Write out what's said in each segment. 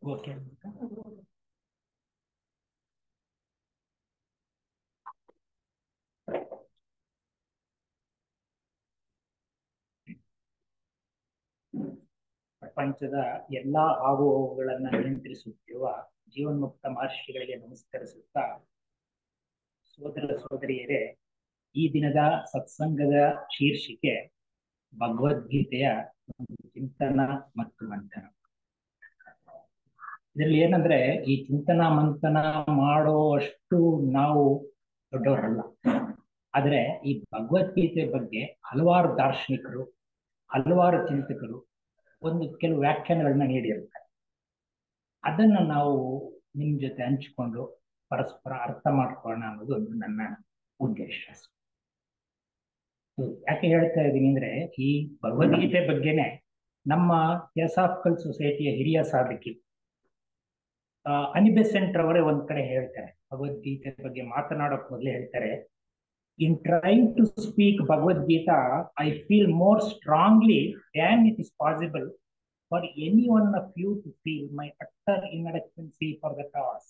Okay. ಪ್ರಪಂಚದ ಎಲ್ಲಾ ಆಗುಹೋಗುಗಳನ್ನ ನಿಯಂತ್ರಿಸುತ್ತಿರುವ ಜೀವನ್ಮುಕ್ತ ಮಹರ್ಷಿಗಳಿಗೆ ನಮಸ್ಕರಿಸುತ್ತಾ, ಸೋದರ ಸೋದರಿಯರೇ, ಈ ದಿನದ ಸತ್ಸಂಗದ ಶೀರ್ಷಿಕೆ ಭಗವದ್ಗೀತೆಯ ಚಿಂತನ ಮತ್ತು ಮಂಥನ. ಇದರಲ್ಲಿ ಏನಂದ್ರೆ, ಈ ಚಿಂತನ ಮಂಥನ ಮಾಡುವಷ್ಟು ನಾವು ದೊಡ್ಡವರಲ್ಲ. ಆದ್ರೆ ಈ ಭಗವದ್ಗೀತೆ ಬಗ್ಗೆ ಹಲವಾರು ದಾರ್ಶನಿಕರು, ಹಲವಾರು ಚಿಂತಕರು ಕೆಲವು ವ್ಯಾಖ್ಯಾನಗಳನ್ನ ನೀಡಿರ್ತಾರೆ. ಅದನ್ನ ನಾವು ನಿಮ್ ಜೊತೆ ಹಂಚಿಕೊಂಡು ಪರಸ್ಪರ ಅರ್ಥ ಮಾಡ್ಕೊಳ್ಳೋಣ ಅನ್ನೋದು ಒಂದು ನನ್ನ ಉದ್ದೇಶ. ಯಾಕೆ ಹೇಳ್ತಾ ಇದ್ದೀನಿ ಅಂದ್ರೆ, ಈ ಭಗವದ್ಗೀತೆ ಬಗ್ಗೆನೆ ನಮ್ಮ ಥಿಯೋಸಾಫಿಕಲ್ ಸೊಸೈಟಿಯ ಹಿರಿಯ ಸಾಧಕಿ ಅನಿಬೆಸೆಂಟ್ ಅವರೇ ಒಂದ್ ಕಡೆ ಹೇಳ್ತಾರೆ, ಭಗವದ್ಗೀತೆ ಬಗ್ಗೆ ಮಾತನಾಡೋಕ್ ಮೊದಲೇ ಹೇಳ್ತಾರೆ, in trying to speak Bhagavad Gita, I feel more strongly than it is possible for any one of you to feel my utter inadequacy for the cause.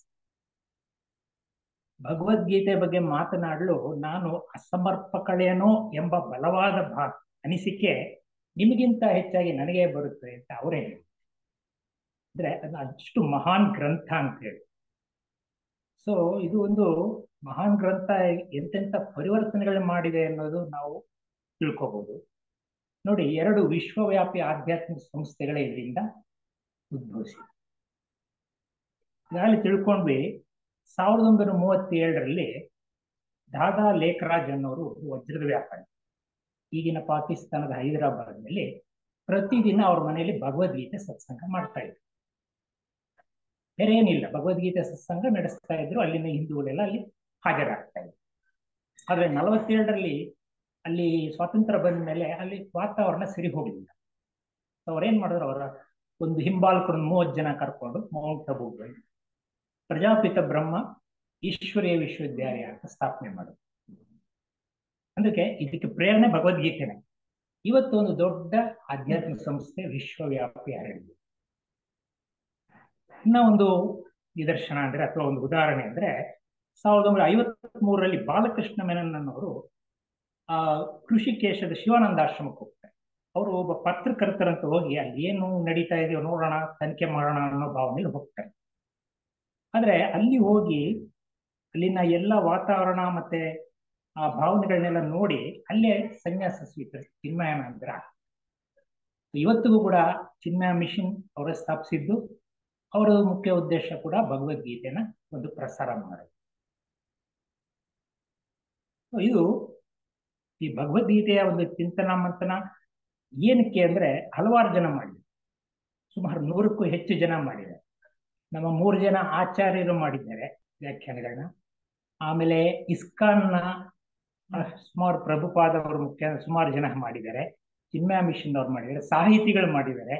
Bhagavad Gita ಬಗ್ಗೆ ಮಾತನಾಡಲು ನಾನು ಅಸಮರ್ಪಕಳೇನೋ ಎಂಬ ಬಲವಾದ ಅನಿಸಿಕೆ ನಿಮಗಿಂತ ಹೆಚ್ಚಾಗಿ ನನಗೆ ಬರುತ್ತೆ ಅಂತ ಅವರೇ ಹೇಳಿ. ಅಂದ್ರೆ ಅದನ್ನ ಅಷ್ಟು ಮಹಾನ್ ಗ್ರಂಥ ಅಂತ ಹೇಳಿ. ಸೊ ಇದು ಒಂದು ಮಹಾನ್ ಗ್ರಂಥ ಎಂತೆಂಥ ಪರಿವರ್ತನೆಗಳು ಮಾಡಿದೆ ಅನ್ನೋದು ನಾವು ತಿಳ್ಕೋಬಹುದು. ನೋಡಿ, 2 ವಿಶ್ವವ್ಯಾಪಿ ಆಧ್ಯಾತ್ಮಿಕ ಸಂಸ್ಥೆಗಳೇ ಇದರಿಂದ ಉದ್ಭವಿಸಿದೆ. ಈಗಾಗಲೇ ತಿಳ್ಕೊಂಡ್ವಿ, 1937ರಲ್ಲಿ ದಾದಾ ಲೇಖರಾಜ್ ಅನ್ನೋರು ವಜ್ರದ ವ್ಯಾಪಾರಿ, ಈಗಿನ ಪಾಕಿಸ್ತಾನದ ಹೈದರಾಬಾದ್ನಲ್ಲಿ ಪ್ರತಿದಿನ ಅವ್ರ ಮನೆಯಲ್ಲಿ ಭಗವದ್ಗೀತೆ ಸತ್ಸಂಗ ಮಾಡ್ತಾ ಇದ್ರು. ಬೇರೆ ಏನಿಲ್ಲ, ಭಗವದ್ಗೀತೆ ಸತ್ಸಂಗ ನಡೆಸ್ತಾ ಇದ್ರು. ಅಲ್ಲಿನ ಹಿಂದೂಗಳೆಲ್ಲ ಅಲ್ಲಿ ಹಾಜರಾಗ್ತಾ ಇದ್ರು. ಆದ್ರೆ 47ರಲ್ಲಿ ಅಲ್ಲಿ ಸ್ವಾತಂತ್ರ್ಯ ಬಂದ ಮೇಲೆ ಅಲ್ಲಿ ವಾತಾವರಣ ಸರಿ ಹೋಗ್ಲಿಲ್ಲ. ಅವ್ರೇನ್ ಮಾಡಿದ್ರು, ಅವರ ಒಂದು ಹಿಂಬಾಲಕರನ್ನು 30 ಜನ ಕರ್ಕೊಂಡು ಮೌಂಟ್ ಅಬೂಗೆ ಬಂದು ಪ್ರಜಾಪಿತ ಬ್ರಹ್ಮ ಈಶ್ವರೀಯ ವಿಶ್ವವಿದ್ಯಾಲಯ ಅಂತ ಸ್ಥಾಪನೆ ಮಾಡಿದ್ರು. ಅದಕ್ಕೆ ಇದಕ್ಕೆ ಪ್ರೇರಣೆ ಭಗವದ್ಗೀತೆನೆ. ಇವತ್ತು ಒಂದು ದೊಡ್ಡ ಆಧ್ಯಾತ್ಮಿಕ ಸಂಸ್ಥೆ ವಿಶ್ವವ್ಯಾಪಿ ಹರಡಿದೆ. ಇನ್ನ ಒಂದು ನಿದರ್ಶನ ಅಂದ್ರೆ, ಅಥವಾ ಒಂದು ಉದಾಹರಣೆ ಅಂದ್ರೆ, 1953ರಲ್ಲಿ ಬಾಲಕೃಷ್ಣ ಮೆನನ್ ಅನ್ನೋರು ಋಷಿಕೇಶದ ಶಿವಾನಂದಾಶ್ರಮಕ್ಕೆ ಹೋಗ್ತಾರೆ. ಅವರು ಒಬ್ಬ ಪತ್ರಕರ್ತರಂತ ಹೋಗಿ ಅಲ್ಲಿ ಏನು ನಡೀತಾ ಇದೆಯೋ ನೋಡೋಣ, ತನಿಖೆ ಮಾಡೋಣ ಅನ್ನೋ ಭಾವನೆಯಲ್ಲಿ ಹೋಗ್ತಾರೆ. ಆದ್ರೆ ಅಲ್ಲಿ ಹೋಗಿ ಅಲ್ಲಿನ ಎಲ್ಲ ವಾತಾವರಣ ಮತ್ತೆ ಆ ಭಾವನೆಗಳನ್ನೆಲ್ಲ ನೋಡಿ ಅಲ್ಲೇ ಸನ್ಯಾಸ ಸ್ವೀಕರಿಸಿ ಚಿನ್ಮಯಾನಂದರ. ಇವತ್ತಿಗೂ ಕೂಡ ಚಿನ್ಮಯ ಮಿಷನ್ ಅವರೇ ಸ್ಥಾಪಿಸಿದ್ದು. ಅವರ ಮುಖ್ಯ ಉದ್ದೇಶ ಕೂಡ ಭಗವದ್ಗೀತೆನ ಒಂದು ಪ್ರಸಾರ ಮಾಡೋದು. ಇದು ಈ ಭಗವದ್ಗೀತೆಯ ಒಂದು ಚಿಂತನ ಮಂಥನ ಏನಕ್ಕೆ ಅಂದ್ರೆ, ಹಲವಾರು ಜನ ಮಾಡಿದ್ದಾರೆ. ಸುಮಾರು 100ಕ್ಕೂ ಹೆಚ್ಚು ಜನ ಮಾಡಿದ್ದಾರೆ. ನಮ್ಮ 3 ಜನ ಆಚಾರ್ಯರು ಮಾಡಿದ್ದಾರೆ ವ್ಯಾಖ್ಯಾನಗಳನ್ನ. ಆಮೇಲೆ ಇಸ್ಕಾನ್ನ ಸುಮಾರು ಪ್ರಭುಪಾದ ಅವರು ಮುಖ್ಯ ಸುಮಾರು ಜನ ಮಾಡಿದ್ದಾರೆ. ಚಿನ್ಮಯ ಮಿಷನ್ ಅವ್ರು ಮಾಡಿದ್ದಾರೆ. ಸಾಹಿತಿಗಳು ಮಾಡಿದ್ದಾರೆ.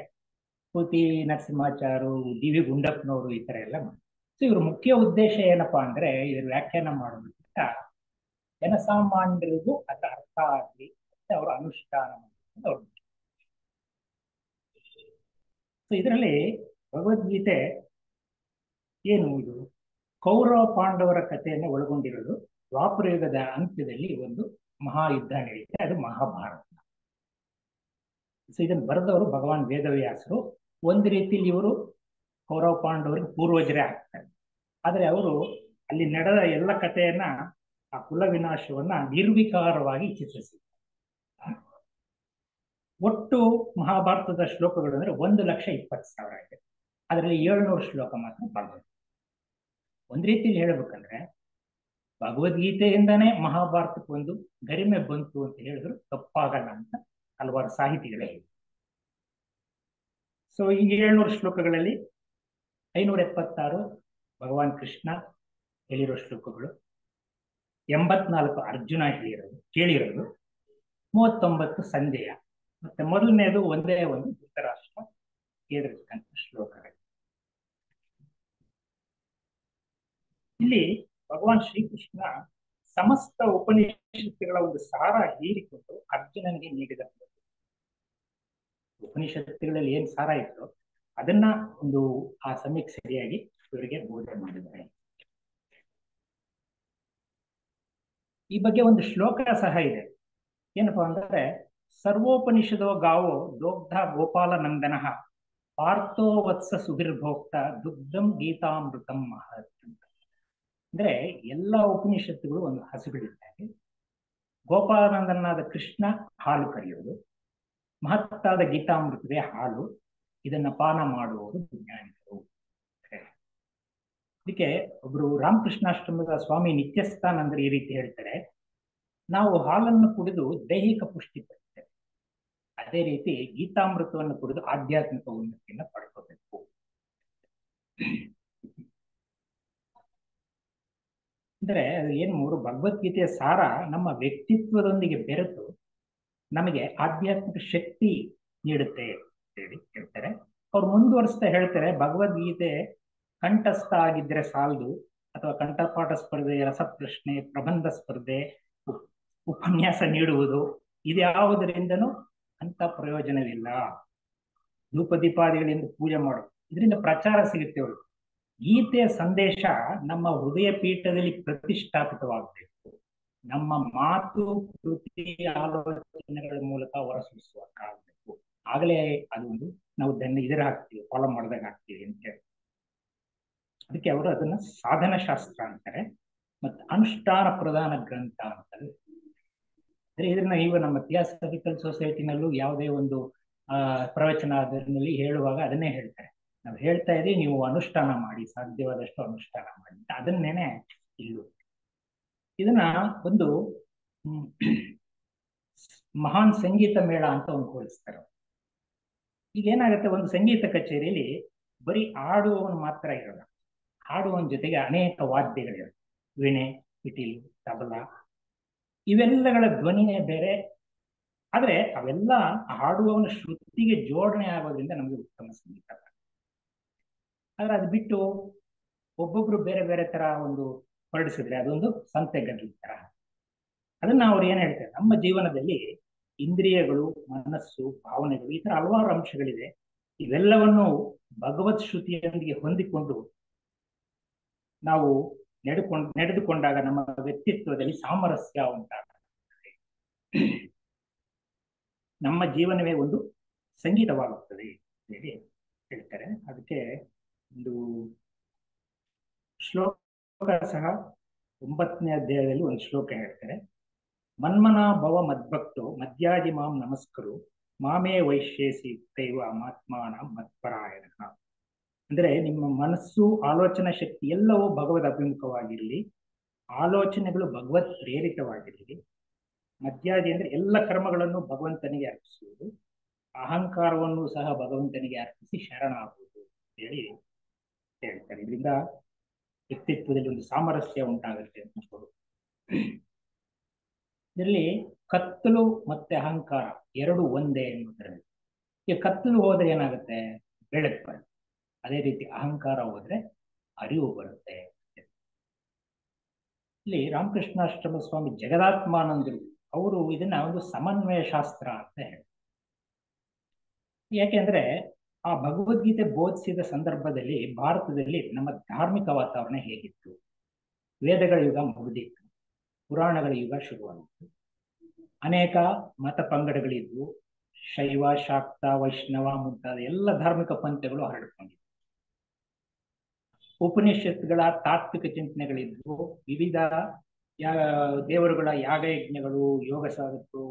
ಪೂತಿ ನರಸಿಂಹಾಚಾರು, ಡಿ ವಿ ಗುಂಡಪ್ಪನವರು, ಈ ತರ ಎಲ್ಲ ಮಾಡಿ. ಸೊ ಇವ್ರ ಮುಖ್ಯ ಉದ್ದೇಶ ಏನಪ್ಪಾ ಅಂದ್ರೆ, ಇದ್ರ ವ್ಯಾಖ್ಯಾನ ಮಾಡೋದಕ್ಕಿಂತ ಜನಸಾಮಾನ್ಯರಿಗೂ ಅದರ ಅರ್ಥ ಆಗಲಿ ಮತ್ತೆ ಅವರು ಅನುಷ್ಠಾನ ಮಾಡೋದು. ಸೊ ಇದರಲ್ಲಿ ಭಗವದ್ಗೀತೆ ಏನು, ಇದು ಕೌರವ ಪಾಂಡವರ ಕಥೆಯನ್ನು ಒಳಗೊಂಡಿರೋದು. ದ್ವಾಪರಯುಗದ ಅಂತ್ಯದಲ್ಲಿ ಒಂದು ಮಹಾಯುದ್ಧ ನಡೆಯುತ್ತೆ, ಅದು ಮಹಾಭಾರತ. ಸೊ ಇದನ್ನು ಬರೆದವರು ಭಗವಾನ್ ವೇದವ್ಯಾಸರು. ಒಂದು ರೀತಿಯಲ್ಲಿ ಇವರು ಕೌರವ ಪಾಂಡವರಿಗೆ ಪೂರ್ವಜರೇ ಆಗ್ತಾರೆ. ಆದ್ರೆ ಅವರು ಅಲ್ಲಿ ನಡೆದ ಎಲ್ಲ ಕಥೆಯನ್ನ, ಆ ಕುಲ ವಿನಾಶವನ್ನ ನಿರ್ವಿಕಾರವಾಗಿ ಚಿತ್ರಿಸಿದ್ದಾರೆ. ಒಟ್ಟು ಮಹಾಭಾರತದ ಶ್ಲೋಕಗಳು ಅಂದ್ರೆ 1,20,000 ಇದೆ. ಅದರಲ್ಲಿ 700 ಶ್ಲೋಕ ಮಾತ್ರ ಭಗವದ್ಗೀತೆ. ಒಂದ್ ರೀತಿಯಲ್ಲಿ ಹೇಳ್ಬೇಕಂದ್ರೆ, ಭಗವದ್ಗೀತೆಯಿಂದನೇ ಮಹಾಭಾರತಕ್ಕೆ ಒಂದು ಗರಿಮೆ ಬಂತು ಅಂತ ಹೇಳಿದ್ರು ತಪ್ಪಾಗಲ್ಲ ಅಂತ ಹಲವಾರು ಸಾಹಿತಿಗಳೇ ಹೇಳಿ. ಸೊ ಈ 700 ಶ್ಲೋಕಗಳಲ್ಲಿ 576 ಭಗವಾನ್ ಕೃಷ್ಣ ಹೇಳಿರೋ ಶ್ಲೋಕಗಳು, 84 ಅರ್ಜುನ ಕೇಳಿರೋದು, 39 ಸಂಜಯ, ಮತ್ತೆ ಮೊದಲನೇದು ಒಂದೇ ಒಂದು ಧೃತರಾಷ್ಟ್ರ ಕೇಳಿರ್ತಕ್ಕಂಥ ಶ್ಲೋಕಗಳು. ಇಲ್ಲಿ ಭಗವಾನ್ ಶ್ರೀಕೃಷ್ಣ ಸಮಸ್ತ ಉಪನಿಷತ್ತುಗಳ ಒಂದು ಸಾರ ಹೀರಿಕೊಂಡು ಅರ್ಜುನನಿಗೆ ನೀಡಿದ. ಉಪನಿಷತ್ತುಗಳಲ್ಲಿ ಏನ್ ಸಾರ ಇತ್ತು ಅದನ್ನ ಒಂದು ಆ ಸಮಯಕ್ಕೆ ಸರಿಯಾಗಿ ಇವರಿಗೆ ಬೋಧನೆ ಮಾಡಿದ್ದಾರೆ. ಈ ಬಗ್ಗೆ ಒಂದು ಶ್ಲೋಕ ಸಹ ಇದೆ. ಏನಪ್ಪಾ ಅಂದ್ರೆ, ಸರ್ವೋಪನಿಷದೋ ಗಾವೋ ದೋಗ್ಧ ಗೋಪಾಲ ನಂದನ ಪಾರ್ಥೋ ವತ್ಸ ಸುಭಿರ್ಭೋಕ್ತ ದುಗ್ಧಂ ಗೀತಾಮೃತಂ ಮಹತ್ ಅಂತ. ಅಂದ್ರೆ ಎಲ್ಲ ಉಪನಿಷತ್ತುಗಳು ಒಂದು ಹಸುಗಳಿದ್ದಾಗೆ, ಗೋಪಾಲನಂದನಾದ ಕೃಷ್ಣ ಹಾಲು ಕರೆಯೋದು, ಮಹತ್ತಾದ ಗೀತಾಮೃತವೇ ಹಾಲು, ಇದನ್ನ ಪಾನ ಮಾಡುವವರು ಜ್ಞಾನಿಗಳು. ಅದಕ್ಕೆ ಒಬ್ರು ರಾಮಕೃಷ್ಣಾಶ್ರಮದ ಸ್ವಾಮಿ ನಿತ್ಯಸ್ಥಾನಂದರು ಈ ರೀತಿ ಹೇಳ್ತಾರೆ, ನಾವು ಹಾಲನ್ನು ಕುಡಿದು ದೈಹಿಕ ಪುಷ್ಟಿ ಪಡ್ತೇವೆ, ಅದೇ ರೀತಿ ಗೀತಾಮೃತವನ್ನು ಕುಡಿದು ಆಧ್ಯಾತ್ಮಿಕ ಉನ್ನತಿಯನ್ನು ಪಡ್ಕೋಬೇಕು. ಅಂದ್ರೆ ಏನ್ ಮೂರು ಭಗವದ್ಗೀತೆಯ ಸಾರ ನಮ್ಮ ವ್ಯಕ್ತಿತ್ವದೊಂದಿಗೆ ಬೆರೆತು ನಮಗೆ ಆಧ್ಯಾತ್ಮಿಕ ಶಕ್ತಿ ನೀಡುತ್ತೆ ಹೇಳಿ ಹೇಳ್ತಾರೆ. ಅವ್ರು ಮುಂದುವರಿಸ್ತಾ ಹೇಳ್ತಾರೆ, ಭಗವದ್ಗೀತೆ ಕಂಠಸ್ಥ ಆಗಿದ್ರೆ ಸಾಲದು, ಅಥವಾ ಕಂಠಪಾಠ ಸ್ಪರ್ಧೆ, ರಸಪ್ರಶ್ನೆ, ಪ್ರಬಂಧ ಸ್ಪರ್ಧೆ, ಉಪನ್ಯಾಸ ನೀಡುವುದು, ಇದ್ಯಾವುದರಿಂದನೂ ಅಂತ ಪ್ರಯೋಜನವಿಲ್ಲ. ಧೂಪ ದೀಪಾದಿಗಳಿಂದ ಪೂಜೆ ಮಾಡೋದು, ಇದರಿಂದ ಪ್ರಚಾರ ಸಿಗುತ್ತೆ ಅವರು. ಗೀತೆಯ ಸಂದೇಶ ನಮ್ಮ ಹೃದಯ ಪೀಠದಲ್ಲಿ ಪ್ರತಿಷ್ಠಾಪಿತವಾಗಬೇಕು. ನಮ್ಮ ಮಾತು, ಕೃತಿ, ಆಲೋಚನೆಗಳ ಮೂಲಕ ಹೊರಸೂಸುವಕ್ಕಾಗಬೇಕು. ಆಗಲೇ ಅದೊಂದು ನಾವು ಇದರ ಹಾಕ್ತೀವಿ, ಫಾಲೋ ಮಾಡಿದಾಗ ಆಗ್ತೀವಿ ಅಂತ ಹೇಳಿ. ಅದಕ್ಕೆ ಅವರು ಅದನ್ನ ಸಾಧನ ಶಾಸ್ತ್ರ ಅಂತಾರೆ, ಮತ್ತು ಅನುಷ್ಠಾನ ಪ್ರಧಾನ ಗ್ರಂಥ ಅಂತಾರೆ. ಅಂದ್ರೆ ಇದನ್ನ ಈಗ ನಮ್ಮ ಥಿಯಾಸಫಿಕಲ್ ಸೊಸೈಟಿನಲ್ಲೂ ಯಾವುದೇ ಒಂದು ಪ್ರವಚನ ಅದರಲ್ಲಿ ಹೇಳುವಾಗ ಅದನ್ನೇ ಹೇಳ್ತಾರೆ, ನಾವು ಹೇಳ್ತಾ ಇದ್ದೀವಿ, ನೀವು ಅನುಷ್ಠಾನ ಮಾಡಿ, ಸಾಧ್ಯವಾದಷ್ಟು ಅನುಷ್ಠಾನ ಮಾಡಿ ಅಂತ. ಅದನ್ನೇನೆ ಇಲ್ಲೂ ಇದನ್ನ ಒಂದು ಮಹಾನ್ ಸಂಗೀತ ಮೇಳ ಅಂತ ಒಂದು ಹೋಲಿಸ್ತಾರೆ. ಈಗ ಏನಾಗುತ್ತೆ, ಒಂದು ಸಂಗೀತ ಕಚೇರಿಯಲ್ಲಿ ಬರೀ ಹಾಡುವವನು ಮಾತ್ರ ಇರೋಲ್ಲ, ಹಾಡುವವನ ಜೊತೆಗೆ ಅನೇಕ ವಾದ್ಯಗಳಿವೆ, ವೀಣೆ, ಪಿಟೀಲು, ತಬಲ, ಇವೆಲ್ಲಗಳ ಧ್ವನಿಯೇ ಬೇರೆ. ಆದ್ರೆ ಅವೆಲ್ಲ ಹಾಡುವವನ ಶ್ರುತಿಗೆ ಜೋಡಣೆ ಆಗೋದ್ರಿಂದ ನಮಗೆ ಉತ್ತಮ ಸಂಗೀತ. ಆದ್ರೆ ಅದು ಬಿಟ್ಟು ಒಬ್ಬೊಬ್ರು ಬೇರೆ ಬೇರೆ ತರ ಒಂದು ಹೊರಡಿಸಿದ್ರೆ ಅದೊಂದು ಸಂತೆ ಗದ್ದಲ ತರ. ಅದನ್ನ ಅವ್ರು ಏನ್ ಹೇಳ್ತಾರೆ, ನಮ್ಮ ಜೀವನದಲ್ಲಿ ಇಂದ್ರಿಯಗಳು, ಮನಸ್ಸು, ಭಾವನೆಗಳು, ಈ ತರ ಹಲವಾರು ಅಂಶಗಳಿದೆ. ಇವೆಲ್ಲವನ್ನು ಭಗವತ್ ಶ್ರುತಿಯೊಂದಿಗೆ ಹೊಂದಿಕೊಂಡು ನಾವು ನಡೆದುಕೊಂಡಾಗ ನಮ್ಮ ವ್ಯಕ್ತಿತ್ವದಲ್ಲಿ ಸಾಮರಸ್ಯ ಉಂಟಾಗುತ್ತದೆ, ನಮ್ಮ ಜೀವನವೇ ಒಂದು ಸಂಗೀತವಾಗುತ್ತದೆ ಹೇಳಿ ಹೇಳ್ತಾರೆ. ಅದಕ್ಕೆ ಒಂದು ಶ್ಲೋಕ ಸಹ 9ನೇ ಅಧ್ಯಾಯದಲ್ಲಿ ಒಂದು ಶ್ಲೋಕ ಹೇಳ್ತಾರೆ, ಮನ್ಮನಾ ಭವ ಮದ್ಭಕ್ತೋ ಮದ್ಯಾಜಿ ಮಾಂ ನಮಸ್ಕರು ಮಾಮೇ ವೈಶ್ಯೇಸಿ ಯುಕ್ತೈವ ಮಾತ್ಮಾನ ಮತ್ಪರಾಯಣ. ಅಂದ್ರೆ ನಿಮ್ಮ ಮನಸ್ಸು, ಆಲೋಚನಾ ಶಕ್ತಿ ಎಲ್ಲವೂ ಭಗವದ್ ಅಭಿಮುಖವಾಗಿರಲಿ, ಆಲೋಚನೆಗಳು ಭಗವತ್ ಪ್ರೇರಿತವಾಗಿರಲಿ. ಮದ್ಯಾಜಿ ಅಂದ್ರೆ ಎಲ್ಲ ಕರ್ಮಗಳನ್ನು ಭಗವಂತನಿಗೆ ಅರ್ಪಿಸುವುದು, ಅಹಂಕಾರವನ್ನು ಸಹ ಭಗವಂತನಿಗೆ ಅರ್ಪಿಸಿ ಶರಣಾಗುವುದು ಹೇಳಿ ಹೇಳ್ತಾರೆ. ಇದರಿಂದ ವ್ಯಕ್ತಿತ್ವದಲ್ಲಿ ಒಂದು ಸಾಮರಸ್ಯ ಉಂಟಾಗುತ್ತೆ ಅಂತ ಅವರು. ಇದರಲ್ಲಿ ಕತ್ತಲು ಮತ್ತೆ ಅಹಂಕಾರ ಎರಡು ಒಂದೇ ಎನ್ನುವುದರಲ್ಲಿ, ಈಗ ಕತ್ತಲು ಹೋದ್ರೆ ಏನಾಗುತ್ತೆ, ಬೆಳಕು ಬರುತ್ತೆ. ಅದೇ ರೀತಿ ಅಹಂಕಾರ ಹೋದ್ರೆ ಅರಿವು ಬರುತ್ತೆ. ಇಲ್ಲಿ ರಾಮಕೃಷ್ಣಾಶ್ರಮ ಸ್ವಾಮಿ ಜಗದಾತ್ಮಾನಂದರು ಅವರು ಇದನ್ನ ಒಂದು ಸಮನ್ವಯ ಶಾಸ್ತ್ರ ಅಂತ ಹೇಳಿ. ಯಾಕೆಂದ್ರೆ ಆ ಭಗವದ್ಗೀತೆ ಬೋಧಿಸಿದ ಸಂದರ್ಭದಲ್ಲಿ ಭಾರತದಲ್ಲಿ ನಮ್ಮ ಧಾರ್ಮಿಕ ವಾತಾವರಣ ಹೇಗಿತ್ತು, ವೇದಗಳ ಯುಗ ಮುಗಿದಿತ್ತು, ಪುರಾಣಗಳ ಯುಗ ಶುರುವಾಗಿತ್ತು, ಅನೇಕ ಮತ ಪಂಗಡಗಳಿದ್ವು, ಶೈವ, ಶಾಕ್ತ, ವೈಷ್ಣವ ಮುಂತಾದ ಎಲ್ಲ ಧಾರ್ಮಿಕ ಪಂಥಗಳು ಹರಡಿಕೊಂಡಿದ್ವು. ಉಪನಿಷತ್ತುಗಳ ತಾತ್ವಿಕ ಚಿಂತನೆಗಳಿದ್ವು, ವಿವಿಧ ದೇವರುಗಳ ಯಾಗಯಜ್ಞಗಳು, ಯೋಗ ಸಾಧಕರು,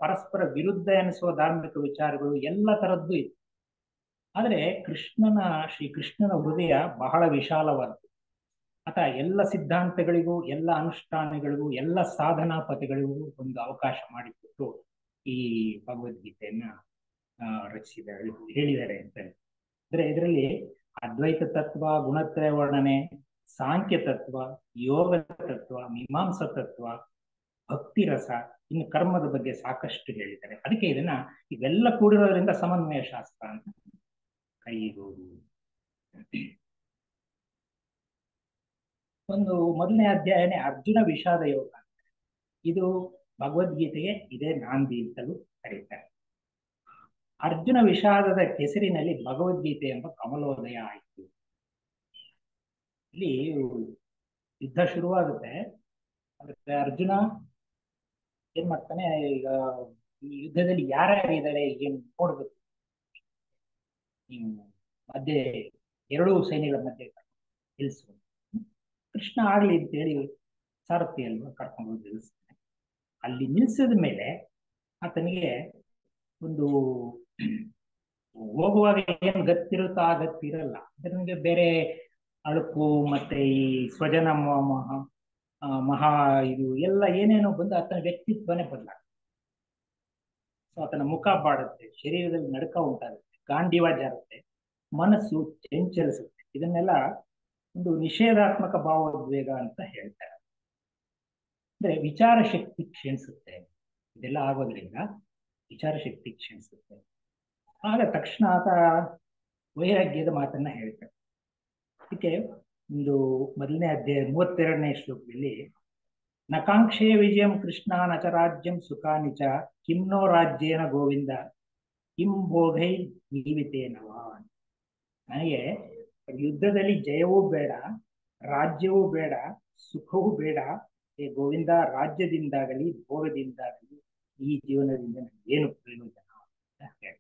ಪರಸ್ಪರ ವಿರುದ್ಧ ಎನಿಸುವ ಧಾರ್ಮಿಕ ವಿಚಾರಗಳು ಎಲ್ಲ ತರದ್ದು ಇತ್ತು. ಆದರೆ ಶ್ರೀ ಕೃಷ್ಣನ ಹೃದಯ ಬಹಳ ವಿಶಾಲವಾದ್ದು. ಆತ ಎಲ್ಲ ಸಿದ್ಧಾಂತಗಳಿಗೂ, ಎಲ್ಲ ಅನುಷ್ಠಾನಗಳಿಗೂ, ಎಲ್ಲ ಸಾಧನಾ ಪಥಗಳಿಗೂ ಒಂದು ಅವಕಾಶ ಮಾಡಿಕೊಟ್ಟು ಈ ಭಗವದ್ಗೀತೆಯನ್ನ ರಚಿಸಿದ್ದಾರೆ, ಹೇಳಿದ್ದಾರೆ ಅಂತ. ಅಂದ್ರೆ ಇದರಲ್ಲಿ ಅದ್ವೈತ ತತ್ವ, ಗುಣತ್ರಯ ವರ್ಣನೆ, ಸಾಂಖ್ಯ ತತ್ವ, ಯೋಗ ತತ್ವ, ಮೀಮಾಂಸಾ ತತ್ವ, ಭಕ್ತಿ ರಸ, ಇನ್ನು ಕರ್ಮದ ಬಗ್ಗೆ ಸಾಕಷ್ಟು ಹೇಳಿದ್ದಾರೆ. ಅದಕ್ಕೆ ಇವೆಲ್ಲ ಕೂಡಿರೋದ್ರಿಂದ ಸಮನ್ವಯ ಶಾಸ್ತ್ರ ಅಂತ ಕೈಗೂಡು. ಒಂದು ಮೊದಲನೇ ಅಧ್ಯಾಯನೇ ಅರ್ಜುನ ವಿಷಾದ ಯೋಗ. ಇದು ಭಗವದ್ಗೀತೆಗೆ ಇದೇ ನಾಂದಿ ಅಂತಲೂ ಕರೀತಾರೆ. ಅರ್ಜುನ ವಿಷಾದದ ಕೆಸರಿನಲ್ಲಿ ಭಗವದ್ಗೀತೆ ಎಂಬ ಕಮಲೋದಯ ಆಯಿತು. ಇಲ್ಲಿ ಯುದ್ಧ ಶುರುವಾಗುತ್ತೆ. ಅದಕ್ಕೆ ಅರ್ಜುನ ಏನ್ ಮಾಡ್ತಾನೆ, ಈಗ ಈ ಯುದ್ಧದಲ್ಲಿ ಯಾರ್ಯಾರಿದ್ದಾರೆ ಏನ್ ನೋಡ್ಬೇಕು, ನೀವು ಮಧ್ಯೆ ಎರಡೂ ಸೈನ್ಯಗಳ ಮಧ್ಯೆ ನಿಲ್ಲಿಸು. ಕೃಷ್ಣ ಆಗ್ಲಿ ಅಂತೇಳಿ ಸಾರಥಿ ಅಲ್ವಾ ಕರ್ಕೊಂಡು ಹೋಗಿ ನಿಲ್ಲಿಸ್ತಾನೆ. ಅಲ್ಲಿ ನಿಲ್ಸಿದ ಮೇಲೆ ಆತನಿಗೆ ಒಂದು ಹೋಗುವಾಗ ಏನ್ ಗತ್ತಿರುತ್ತೋ ಆ ಗತ್ತಿರಲ್ಲ. ನನಗೆ ಬೇರೆ ಅಳುಕು ಮತ್ತೆ ಈ ಸ್ವಜನ ಮಹಾ ಇದು ಎಲ್ಲ ಏನೇನೋ ಬಂದು ಆತನ ವ್ಯಕ್ತಿತ್ವನೇ ಬದಲಾಗುತ್ತೆ. ಸೊ ಆತನ ಮುಖ ಬಾಡುತ್ತೆ, ಶರೀರದಲ್ಲಿ ನಡುಕ ಉಂಟಾಗುತ್ತೆ, ಗಾಂಡೀವ ಜಾರುತ್ತೆ, ಮನಸ್ಸು ಚಂಚಲಿಸುತ್ತೆ. ಇದನ್ನೆಲ್ಲ ಒಂದು ನಿಷೇಧಾತ್ಮಕ ಭಾವೋದ್ವೇಗ ಅಂತ ಹೇಳ್ತಾರೆ. ಅಂದ್ರೆ ವಿಚಾರ ಶಕ್ತಿ ಕ್ಷೀಣಿಸುತ್ತೆ. ಇದೆಲ್ಲ ಆಗೋದ್ರಿಂದ ವಿಚಾರ ಶಕ್ತಿ ಕ್ಷೀಣಿಸುತ್ತೆ. ಆಗ ತಕ್ಷಣ ಆತ ವೈರಾಗ್ಯದ ಮಾತನ್ನ ಹೇಳ್ತಾರೆ. ಅದಕ್ಕೆ ಒಂದು ಮೊದಲನೇ ಅಧ್ಯಾಯ 32ನೇ ಶ್ಲೋಕದಲ್ಲಿ ನಕಾಂಕ್ಷೇ ವಿಜಯಂ ಕೃಷ್ಣ ನಚ ರಾಜ್ಯಂ ಸುಖಾನಿ ಚ ಕಿಮ್ನೋ ರಾಜ್ಯೇನ ಗೋವಿಂದ ಕಿಂ ಭೋಗೈ ಜೀವಿತೇನವ. ನನಗೆ ಯುದ್ಧದಲ್ಲಿ ಜಯವೂ ಬೇಡ, ರಾಜ್ಯವೂ ಬೇಡ, ಸುಖವೂ ಬೇಡ. ಏ ಗೋವಿಂದ, ರಾಜ್ಯದಿಂದಾಗಲಿ ಭೋಗದಿಂದಾಗಲಿ ಈ ಜೀವನದಿಂದ ನನಗೆ ಏನು ಪ್ರಯೋಜನ ಅಂತ ಹೇಳಿ.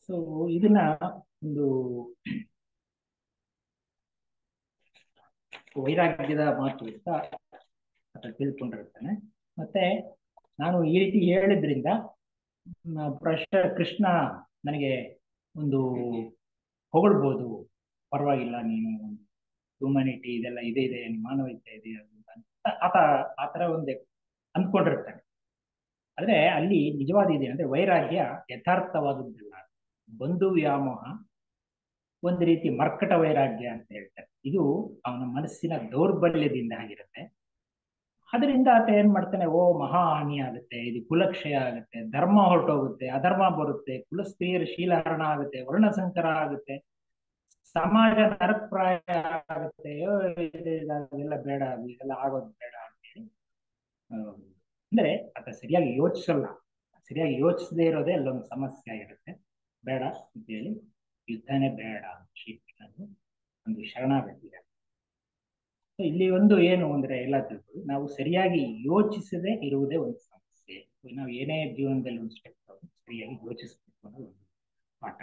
ಸೊ ಇದನ್ನ ಒಂದು ವೈರಾಗ್ಯದ ಮಾತು ಅಂತ ತಿಳ್ಕೊಂಡಿರ್ತಾನೆ. ಮತ್ತೆ ನಾನು ಈ ರೀತಿ ಹೇಳಿದ್ರಿಂದ ಕೃಷ್ಣ ನನಗೆ ಒಂದು ಹೊಗಳ್ಬೋದು, ಪರವಾಗಿಲ್ಲ, ನೀನು ಹ್ಯೂಮನಿಟಿ ಇದೆಲ್ಲ ಇದೆ ಮಾನವೀಯತೆ ಇದೆ ಅಂತ ಆತರ ಒಂದೇ ಅಂದ್ಕೊಂಡಿರ್ತಾನೆ. ಆದ್ರೆ ಅಲ್ಲಿ ನಿಜವಾದ ಇದೆ ಅಂದ್ರೆ ವೈರಾಗ್ಯ ಯಥಾರ್ಥವಾದದ್ದಲ್ಲ, ಬಂಧು ವ್ಯಾಮೋಹ, ಒಂದು ರೀತಿ ಮರ್ಕಟ ವೈರಾಗ್ಯ ಅಂತ ಹೇಳ್ತಾರೆ. ಇದು ಅವನ ಮನಸ್ಸಿನ ದೌರ್ಬಲ್ಯದಿಂದ ಆಗಿರುತ್ತೆ. ಅದರಿಂದ ಆತ ಏನ್ ಮಾಡ್ತಾನೆ, ಓ ಮಹಾ ಹಾನಿ ಆಗುತ್ತೆ, ಇದು ಕುಲಕ್ಷಯ ಆಗುತ್ತೆ, ಧರ್ಮ ಹೊರಟೋಗುತ್ತೆ, ಅಧರ್ಮ ಬರುತ್ತೆ, ಕುಲಸ್ತ್ರೀಯರ ಶೀಲಹರಣ ಆಗುತ್ತೆ, ವರ್ಣಸಂಕರ ಆಗುತ್ತೆ, ಸಮಾಜ ನರಪ್ರಾಯ ಆಗುತ್ತೆ, ಇದೆಲ್ಲ ಬೇಡ, ಇದೆಲ್ಲ ಆಗೋದು ಬೇಡ ಅಂತೇಳಿ ಅಂದ್ರೆ ಆತ ಸರಿಯಾಗಿ ಯೋಚಿಸಲ್ಲ. ಸರಿಯಾಗಿ ಯೋಚಿಸದೇ ಇರೋದೇ ಅಲ್ಲೊಂದು ಸಮಸ್ಯೆ ಆಗಿರುತ್ತೆ. ಬೇಡ ಅಂತೇಳಿ ಯುದ್ಧನೇ ಬೇಡ ಶ್ರೀಕೃಷ್ಣನು ಒಂದು ಶರಣಾಗತಿ. ಇಲ್ಲಿ ಒಂದು ಏನು ಅಂದ್ರೆ ಎಲ್ಲ ತಿಳ್ಕೊಳ್ಳಿ, ನಾವು ಸರಿಯಾಗಿ ಯೋಚಿಸದೆ ಇರುವುದೇ ಒಂದು ಸಮಸ್ಯೆ. ನಾವು ಏನೇ ಜೀವನದಲ್ಲಿ ಒಂದು ಸ್ಟೆಪ್ ಸರಿಯಾಗಿ ಯೋಚಿಸಬೇಕು ಅನ್ನೋ ಒಂದು ಪಾಠ.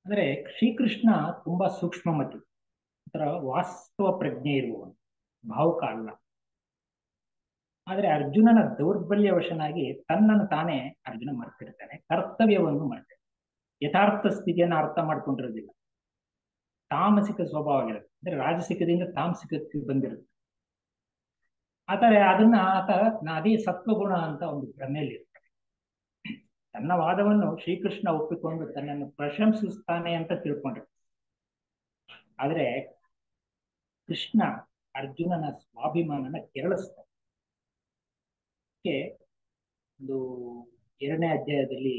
ಅಂದ್ರೆ ಶ್ರೀಕೃಷ್ಣ ತುಂಬಾ ಸೂಕ್ಷ್ಮಮತಿ, ಒಂಥರ ವಾಸ್ತವ ಪ್ರಜ್ಞೆ ಇರುವವನು, ಭಾವುಕ ಅಲ್ಲ. ಆದ್ರೆ ಅರ್ಜುನನ ದೌರ್ಬಲ್ಯವಶನಾಗಿ ತನ್ನನ್ನು ತಾನೇ ಅರ್ಜುನ ಮರ್ತಿರ್ತಾನೆ, ಕರ್ತವ್ಯವನ್ನು ಮಾಡ್ತಾನೆ, ಯಥಾರ್ಥ ಸ್ಥಿತಿಯನ್ನು ಅರ್ಥ ಮಾಡ್ಕೊಂಡಿರೋದಿಲ್ಲ, ತಾಮಸಿಕ ಸ್ವಭಾವ ಆಗಿರುತ್ತೆ. ಅಂದ್ರೆ ರಾಜಸಿಕದಿಂದ ತಾಮಸಿಕಕ್ಕೆ ಬಂದಿರುತ್ತೆ. ಆದರೆ ಅದನ್ನ ಅದೇ ಸತ್ವಗುಣ ಅಂತ ಒಂದು ಭ್ರಮೆಯಲ್ಲಿ ಇರ್ತಾರೆ. ತನ್ನ ವಾದವನ್ನು ಶ್ರೀಕೃಷ್ಣ ಒಪ್ಪಿಕೊಂಡು ತನ್ನನ್ನು ಪ್ರಶಂಸಿಸ್ತಾನೆ ಅಂತ ತಿಳ್ಕೊಂಡಿರ್ತಾರೆ. ಆದ್ರೆ ಕೃಷ್ಣ ಅರ್ಜುನನ ಸ್ವಾಭಿಮಾನನ ಕೆರಳಿಸ್ತಾನೆ. ಒಂದು 2ನೇ ಅಧ್ಯಾಯದಲ್ಲಿ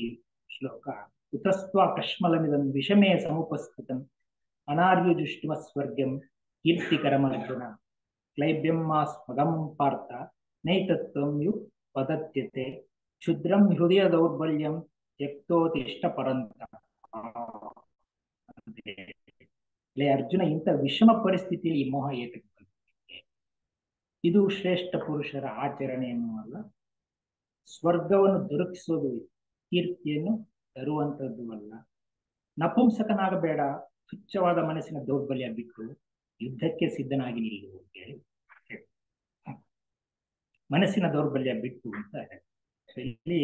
ಶ್ಲೋಕ, ಕುತಸ್ತ್ವ ಕಶ್ಮಲಮಿದಂ ವಿಷಮೇ ಸಮುಪಸ್ಥಿತಂ ಅನಾರ್ಯುಜುಷ್ಟಿಮ ಸ್ವರ್ಗಂ ಕೀರ್ತಿಕರಂ ಅರ್ಜುನ ಕ್ಲೈಬ್ಯಂ ಮಾಸ್ಮಗಂ ಪಾರ್ಥ ನೈತತ್ವಂ ಯು ವದತ್ಯತೆ ಕ್ಷುದ್ರಂ ಹೃದಯ ದೌರ್ಬಲ್ಯಂ ತ್ಯಕ್ತೋತಿಷ್ಠ ಪರಂತ. ಅರ್ಜುನ, ಇಂಥ ವಿಷಮ ಪರಿಸ್ಥಿತಿಯಲ್ಲಿ ಈ ಮೋಹ ಏತಕ್ಕೆ ಬಂದಿದೆ? ಇದು ಶ್ರೇಷ್ಠ ಪುರುಷರ ಆಚರಣೆಯನ್ನು ಅಲ್ಲ, ಸ್ವರ್ಗವನ್ನು ದೊರಕಿಸೋದು, ಕೀರ್ತಿಯನ್ನು ತರುವಂತದ್ದು ಅಲ್ಲ. ನಪುಂಸಕನಾಗಬೇಡ, ತುಚ್ಛವಾದ ಮನಸ್ಸಿನ ದೌರ್ಬಲ್ಯ ಬಿಟ್ಟು ಯುದ್ಧಕ್ಕೆ ಸಿದ್ಧನಾಗಿ ನಿಲ್ಲು ಅಂತೇಳಿ ಮನಸ್ಸಿನ ದೌರ್ಬಲ್ಯ ಬಿಟ್ಟು ಅಂತ ಇಲ್ಲಿ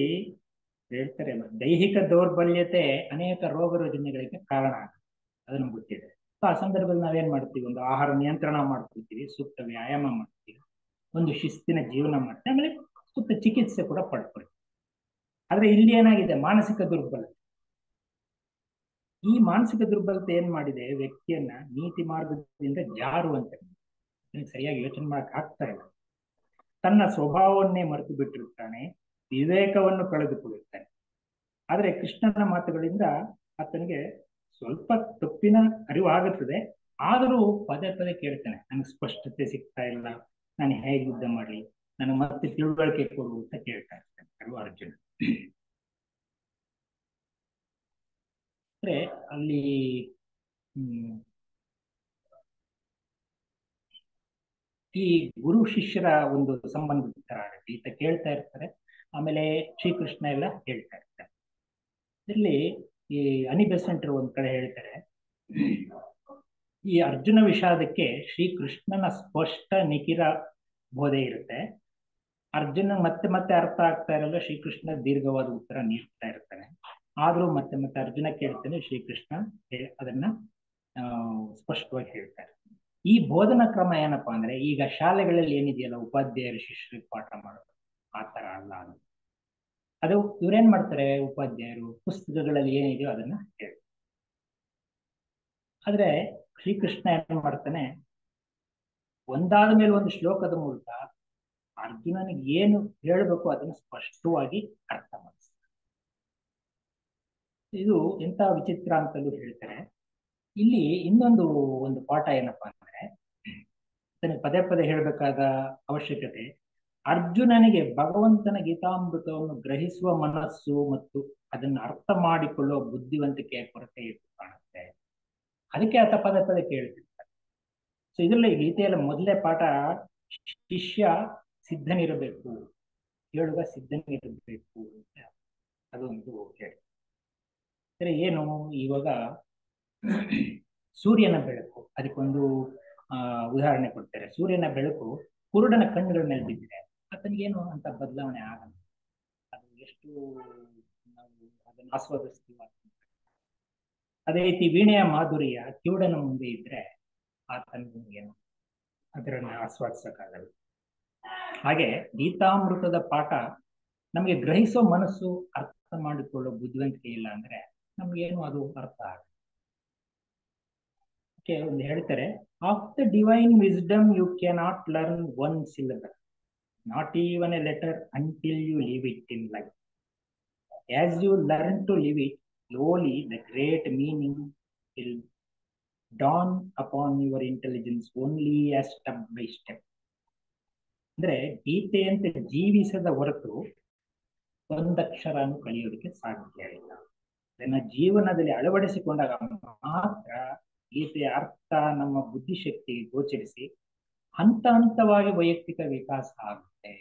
ಹೇಳ್ತಾರೆ. ದೈಹಿಕ ದೌರ್ಬಲ್ಯತೆ ಅನೇಕ ರೋಗ ರುಜಿನಗಳಿಗೆ ಕಾರಣ ಆಗುತ್ತೆ, ಅದು ನಮ್ಗೆ ಗೊತ್ತಿದೆ. ಆ ಸಂದರ್ಭದಲ್ಲಿ ನಾವೇನ್ ಮಾಡ್ತೀವಿ, ಒಂದು ಆಹಾರ ನಿಯಂತ್ರಣ ಮಾಡ್ಕೊಳ್ತೀವಿ, ಸೂಕ್ತ ವ್ಯಾಯಾಮ ಮಾಡ್ತೀವಿ, ಒಂದು ಶಿಸ್ತಿನ ಜೀವನ ಮಾಡ್ತೀವಿ, ಆಮೇಲೆ ಸೂಕ್ತ ಚಿಕಿತ್ಸೆ ಕೂಡ ಪಡ್ಕೊಳ್ತೀವಿ. ಆದ್ರೆ ಇಲ್ಲಿ ಏನಾಗಿದೆ, ಮಾನಸಿಕ ದುರ್ಬಲತೆ. ಈ ಮಾನಸಿಕ ದುರ್ಬಲತೆ ಏನ್ ಮಾಡಿದೆ, ವ್ಯಕ್ತಿಯನ್ನ ನೀತಿ ಮಾರ್ಗದಿಂದ ಜಾರುವಂತೆ ಸರಿಯಾಗಿ ಯೋಚನೆ ಮಾಡಕ್ ಆಗ್ತಾ ಇಲ್ಲ. ತನ್ನ ಸ್ವಭಾವವನ್ನೇ ಮರೆತು ಬಿಟ್ಟಿರ್ತಾನೆ, ವಿವೇಕವನ್ನು ಕಳೆದುಕೊಳ್ಳುತ್ತಾನೆ. ಆದ್ರೆ ಕೃಷ್ಣನ ಮಾತುಗಳಿಂದ ಆತನಿಗೆ ಸ್ವಲ್ಪ ತಪ್ಪಿನ ಅರಿವಾಗುತ್ತದೆ. ಆದರೂ ಪದೇ ಪದೇ ಕೇಳ್ತಾನೆ, ನನಗೆ ಸ್ಪಷ್ಟತೆ ಸಿಗ್ತಾ ಇಲ್ಲ, ನಾನು ಹೇಗೆ ಯುದ್ಧ ಮಾಡ್ಲಿ, ನನಗೆ ಮತ್ತೆ ತಿಳುವಳಿಕೆ ಕೊಡು ಅಂತ ಕೇಳ್ತಾ ಇರ್ತಾರೆ ಅರ್ಜುನ. ಅಂದ್ರೆ ಅಲ್ಲಿ ಈ ಗುರು ಶಿಷ್ಯರ ಒಂದು ಸಂಬಂಧ ತರ ಆಗುತ್ತೆ. ಈತ ಕೇಳ್ತಾ ಇರ್ತಾರೆ, ಆಮೇಲೆ ಶ್ರೀಕೃಷ್ಣ ಎಲ್ಲ ಹೇಳ್ತಾ ಇರ್ತಾರೆ. ಇಲ್ಲಿ ಈ ಅನಿ ಬೆಸೆಂಟ್ರು ಒಂದ್ ಕಡೆ ಹೇಳ್ತಾರೆ, ಈ ಅರ್ಜುನ ವಿಷಾದಕ್ಕೆ ಶ್ರೀಕೃಷ್ಣನ ಸ್ಪಷ್ಟ ನಿಖಿರ ಬೋಧೆ ಇರುತ್ತೆ. ಅರ್ಜುನ ಮತ್ತೆ ಮತ್ತೆ ಅರ್ಥ ಆಗ್ತಾ ಇರಲ್ಲ, ಶ್ರೀಕೃಷ್ಣ ದೀರ್ಘವಾದ ಉತ್ತರ ನೀಡ್ತಾ ಇರ್ತಾನೆ. ಆದ್ರೂ ಮತ್ತೆ ಮತ್ತೆ ಅರ್ಜುನ ಕೇಳ್ತಾನೆ, ಶ್ರೀಕೃಷ್ಣ ಅದನ್ನ ಸ್ಪಷ್ಟವಾಗಿ ಹೇಳ್ತಾರೆ. ಈ ಬೋಧನಾ ಕ್ರಮ ಏನಪ್ಪಾ ಅಂದ್ರೆ, ಈಗ ಶಾಲೆಗಳಲ್ಲಿ ಏನಿದೆಯಲ್ಲ ಉಪಾಧ್ಯಾಯರು ಶಿಷ್ಯರಿಗೆ ಪಾಠ ಮಾಡೋದು, ಆ ತರ ಅಲ್ಲ ಅದು. ಅದು ಇವ್ರೇನ್ ಮಾಡ್ತಾರೆ, ಉಪಾಧ್ಯಾಯರು ಪುಸ್ತಕಗಳಲ್ಲಿ ಏನಿದೆಯೋ ಅದನ್ನ ಹೇಳ್ತಾರೆ. ಆದ್ರೆ ಶ್ರೀಕೃಷ್ಣ ಏನ್ ಮಾಡ್ತಾನೆ, ಒಂದಾದ ಮೇಲೆ ಒಂದು ಶ್ಲೋಕದ ಮೂಲಕ ಅರ್ಜುನನಿಗೆ ಏನು ಹೇಳಬೇಕು ಅದನ್ನು ಸ್ಪಷ್ಟವಾಗಿ ಅರ್ಥ ಮಾಡಿಸ್ತಾರೆ. ಇದು ಎಂತ ವಿಚಿತ್ರ ಅಂತಲೂ ಹೇಳ್ತಾರೆ. ಇಲ್ಲಿ ಇನ್ನೊಂದು ಒಂದು ಪಾಠ ಏನಪ್ಪಾ ಅಂದ್ರೆ, ಅದನ್ನು ಪದೇ ಪದೇ ಹೇಳಬೇಕಾದ ಅವಶ್ಯಕತೆ, ಅರ್ಜುನನಿಗೆ ಭಗವಂತನ ಗೀತಾಮೃತವನ್ನು ಗ್ರಹಿಸುವ ಮನಸ್ಸು ಮತ್ತು ಅದನ್ನು ಅರ್ಥ ಮಾಡಿಕೊಳ್ಳುವ ಬುದ್ಧಿವಂತಿಕೆಯ ಕೊರತೆ ಇದ್ದು ಕಾಣುತ್ತೆ. ಅದಕ್ಕೆ ಆತ ಪದೇ ಪದೇ ಕೇಳ್ತಿರ್ತಾರೆ. ಸೊ ಇದರಲ್ಲಿ ಗೀತೆಯಲ್ಲಿ ಮೊದಲೇ ಪಾಠ, ಶಿಷ್ಯ ಸಿದ್ಧನಿರಬೇಕು, ಹೇಳುವ ಸಿದ್ಧನಿರಬೇಕು ಅಂತ ಅದೊಂದು ಹೇಳಿ. ಅಂದ್ರೆ ಏನು, ಇವಾಗ ಸೂರ್ಯನ ಬೆಳಕು, ಅದಕ್ಕೊಂದು ಉದಾಹರಣೆ ಕೊಡ್ತಾರೆ. ಸೂರ್ಯನ ಬೆಳಕು ಕುರುಡನ ಕಣ್ಣುಗಳ ಮೇಲೆ ಬಿದ್ದರೆ ಆತನಿಗೇನು ಅಂತ ಬದಲಾವಣೆ ಆಗಲ್ಲ. ಅದು ಎಷ್ಟು ನಾವು ಅದನ್ನು ಆಸ್ವಾದಿಸ್ತೀವ. ಅದೇ ರೀತಿ ವೀಣೆಯ ಮಾಧುರ್ಯ ಕಿವುಡನ ಮುಂದೆ ಇದ್ರೆ ಆತನಿಗೇನು ಅದರನ್ನು ಆಸ್ವಾದಿಸಕ್ಕಾಗಲ್ಲ. ಹಾಗೆ ಗೀತಾಮೃತದ ಪಾಠ ನಮಗೆ ಗ್ರಹಿಸೋ ಮನಸ್ಸು, ಅರ್ಥ ಮಾಡಿಕೊಳ್ಳೋ ಬುದ್ಧಿವಂತಿಕೆ ಇಲ್ಲ ಅಂದ್ರೆ ನಮ್ಗೇನು ಅದು ಅರ್ಥ ಆಗಲ್ಲ. ಒಂದು ಹೇಳ್ತಾರೆ, of the divine wisdom you cannot learn one syllable, not even a letter until you live it in life. As you learn to live it slowly the great meaning will dawn upon your intelligence only as step by step. ಅಂದ್ರೆ ಗೀತೆಯಂತೆ ಜೀವಿಸದ ಹೊರತು ಒಂದಕ್ಷರನು ಕಲಿಯೋದಕ್ಕೆ ಸಾಧ್ಯ ಇಲ್ಲ. ಅದನ್ನ ಜೀವನದಲ್ಲಿ ಅಳವಡಿಸಿಕೊಂಡಾಗ ಮಾತ್ರ ಗೀತೆಯ ಅರ್ಥ ನಮ್ಮ ಬುದ್ಧಿಶಕ್ತಿಗೆ ಗೋಚರಿಸಿ ಹಂತ ಹಂತವಾಗಿ ವೈಯಕ್ತಿಕ ವಿಕಾಸ ಆಗುತ್ತೆ.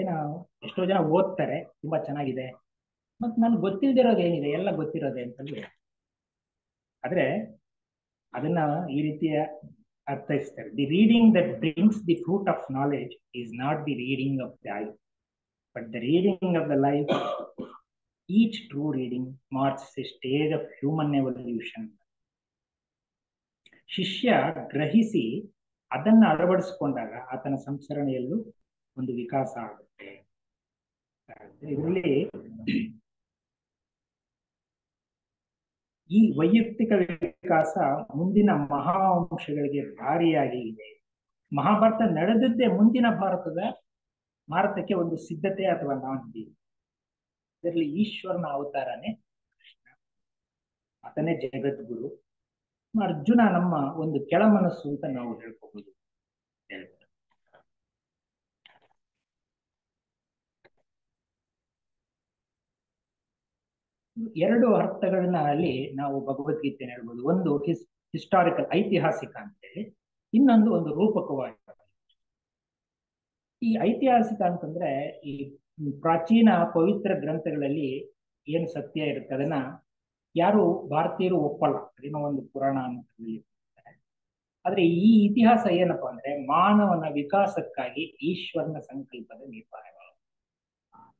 ಏನೋ ಎಷ್ಟೋ ಜನ ಓದ್ತಾರೆ, ತುಂಬಾ ಚೆನ್ನಾಗಿದೆ, ಮತ್ ನನ್ಗೆ ಗೊತ್ತಿಲ್ದಿರೋದು ಏನಿದೆ, ಎಲ್ಲ ಗೊತ್ತಿರೋದೆ ಅಂತಂದ್ರೆ, ಆದ್ರೆ ಅದನ್ನ ಈ ರೀತಿಯ ಅರ್ಥೈಸ್ತಾರೆ. The reading that brings the fruit of knowledge is not the reading of the life, but the reading of the life. Each true reading marks a stage of human evolution. ಶಿಷ್ಯ ಗ್ರಹಿಸಿ ಅದನ್ನು ಅಳವಡಿಸಿಕೊಂಡಾಗ ಆತನ ಸಂಸ್ಕರಣೆಯಲ್ಲೂ ಒಂದು ವಿಕಾಸ ಆಗುತ್ತೆ. ಇದರಲ್ಲಿ ಈ ವೈಯಕ್ತಿಕ ವಿಕಾಸ ಮುಂದಿನ ಮಹಾವಂಶಗಳಿಗೆ ದಾರಿಯಾಗಿ ಇದೆ. ಮಹಾಭಾರತ ನಡೆದದ್ದೇ ಮುಂದಿನ ಭಾರತಕ್ಕೆ ಒಂದು ಸಿದ್ಧತೆ ಅಥವಾ ನಾಂದಿ. ಇದರಲ್ಲಿ ಈಶ್ವರನ ಅವತಾರನೇ ಕೃಷ್ಣ, ಆತನೇ ಜಗದ್ಗುರು. ಅರ್ಜುನ ನಮ್ಮ ಒಂದು ಕೆಳ ಮನಸ್ಸು ಅಂತ ನಾವು ಹೇಳ್ಕೋಬಹುದು. ಎರಡು ಅರ್ಥಗಳನ್ನ ಅಲ್ಲಿ ನಾವು ಭಗವದ್ಗೀತೆ ಹೇಳ್ಬೋದು. ಒಂದು ಹಿಸ್ಟಾರಿಕಲ್, ಐತಿಹಾಸಿಕ ಅಂತೇಳಿ, ಇನ್ನೊಂದು ಒಂದು ರೂಪಕವಾಗಿ. ಈ ಐತಿಹಾಸಿಕ ಅಂತಂದ್ರೆ, ಈ ಪ್ರಾಚೀನ ಪವಿತ್ರ ಗ್ರಂಥಗಳಲ್ಲಿ ಏನು ಸತ್ಯ ಇರುತ್ತೆ ಅದನ್ನ ಯಾರು ಭಾರತೀಯರು ಒಪ್ಪಲ್ಲ, ಅದೇನೋ ಒಂದು ಪುರಾಣ ಅಂತ ಹೇಳ್ತಾರೆ. ಆದ್ರೆ ಈ ಇತಿಹಾಸ ಏನಪ್ಪಾ ಅಂದ್ರೆ, ಮಾನವನ ವಿಕಾಸಕ್ಕಾಗಿ ಈಶ್ವರನ ಸಂಕಲ್ಪದ ನಿರ್ವಹಣೆ.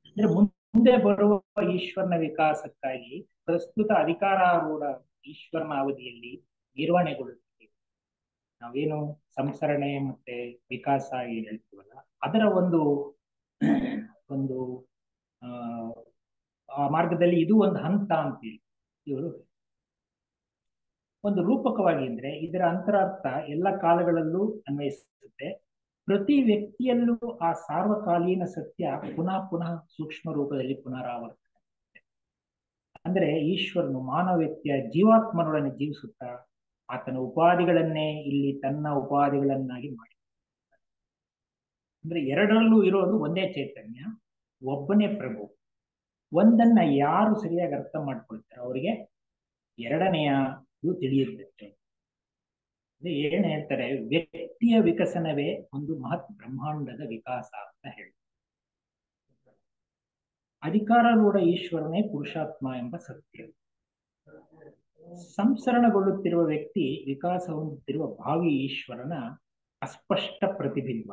ಅಂದ್ರೆ ಮುಂದೆ ಬರುವ ಈಶ್ವರನ ವಿಕಾಸಕ್ಕಾಗಿ ಪ್ರಸ್ತುತ ಅಧಿಕಾರಾರೂಢ ಈಶ್ವರನ ಅವಧಿಯಲ್ಲಿ ನಿರ್ವಹಣೆಗೊಳ್ಳುತ್ತದೆ. ನಾವೇನು ಸಂಸರಣೆ ಮತ್ತೆ ವಿಕಾಸ ಹೇಳ್ತೀವಲ್ಲ, ಅದರ ಒಂದು ಆ ಮಾರ್ಗದಲ್ಲಿ ಇದು ಒಂದು ಹಂತ ಅಂತೀವಿ. ಇವರು ಒಂದು ರೂಪಕವಾಗಿ ಅಂದ್ರೆ ಇದರ ಅಂತರಾರ್ಥ ಎಲ್ಲ ಕಾಲಗಳಲ್ಲೂ ಅನ್ವಯಿಸುತ್ತೆ. ಪ್ರತಿ ವ್ಯಕ್ತಿಯಲ್ಲೂ ಆ ಸಾರ್ವಕಾಲೀನ ಸತ್ಯ ಪುನಃ ಪುನಃ ಸೂಕ್ಷ್ಮ ರೂಪದಲ್ಲಿ ಪುನರಾವರ್ತನೆ. ಅಂದ್ರೆ ಈಶ್ವರನು ಮಾನವ ವ್ಯಕ್ತಿಯ ಜೀವಾತ್ಮನೊಡನೆ ಜೀವಿಸುತ್ತಾ ಆತನ ಉಪಾಧಿಗಳನ್ನೇ ಇಲ್ಲಿ ತನ್ನ ಉಪಾಧಿಗಳನ್ನಾಗಿ ಮಾಡಿ ಅಂದ್ರೆ ಎರಡರಲ್ಲೂ ಇರೋದು ಒಂದೇ ಚೈತನ್ಯ, ಒಬ್ಬನೇ ಪ್ರಭು. ಒಂದನ್ನ ಯಾರು ಸರಿಯಾಗಿ ಅರ್ಥ ಮಾಡ್ಕೊಳ್ತಾರೆ ಅವರಿಗೆ ಎರಡನೆಯ ಇದು ತಿಳಿಯುತ್ತೆ. ಏನ್ ಹೇಳ್ತಾರೆ, ವ್ಯಕ್ತಿಯ ವಿಕಸನವೇ ಒಂದು ಮಹತ್ ಬ್ರಹ್ಮಾಂಡದ ವಿಕಾಸ ಅಂತ ಹೇಳಿ. ಅಧಿಕಾರರೂಢ ಈಶ್ವರನೇ ಪುರುಷಾತ್ಮ ಎಂಬ ಸತ್ಯ. ಸಂಸರಣಗೊಳ್ಳುತ್ತಿರುವ ವ್ಯಕ್ತಿ ವಿಕಾಸ ಹೊಂದುತ್ತಿರುವ ಭಾವಿ ಈಶ್ವರನ ಅಸ್ಪಷ್ಟ ಪ್ರತಿಬಿಂಬ.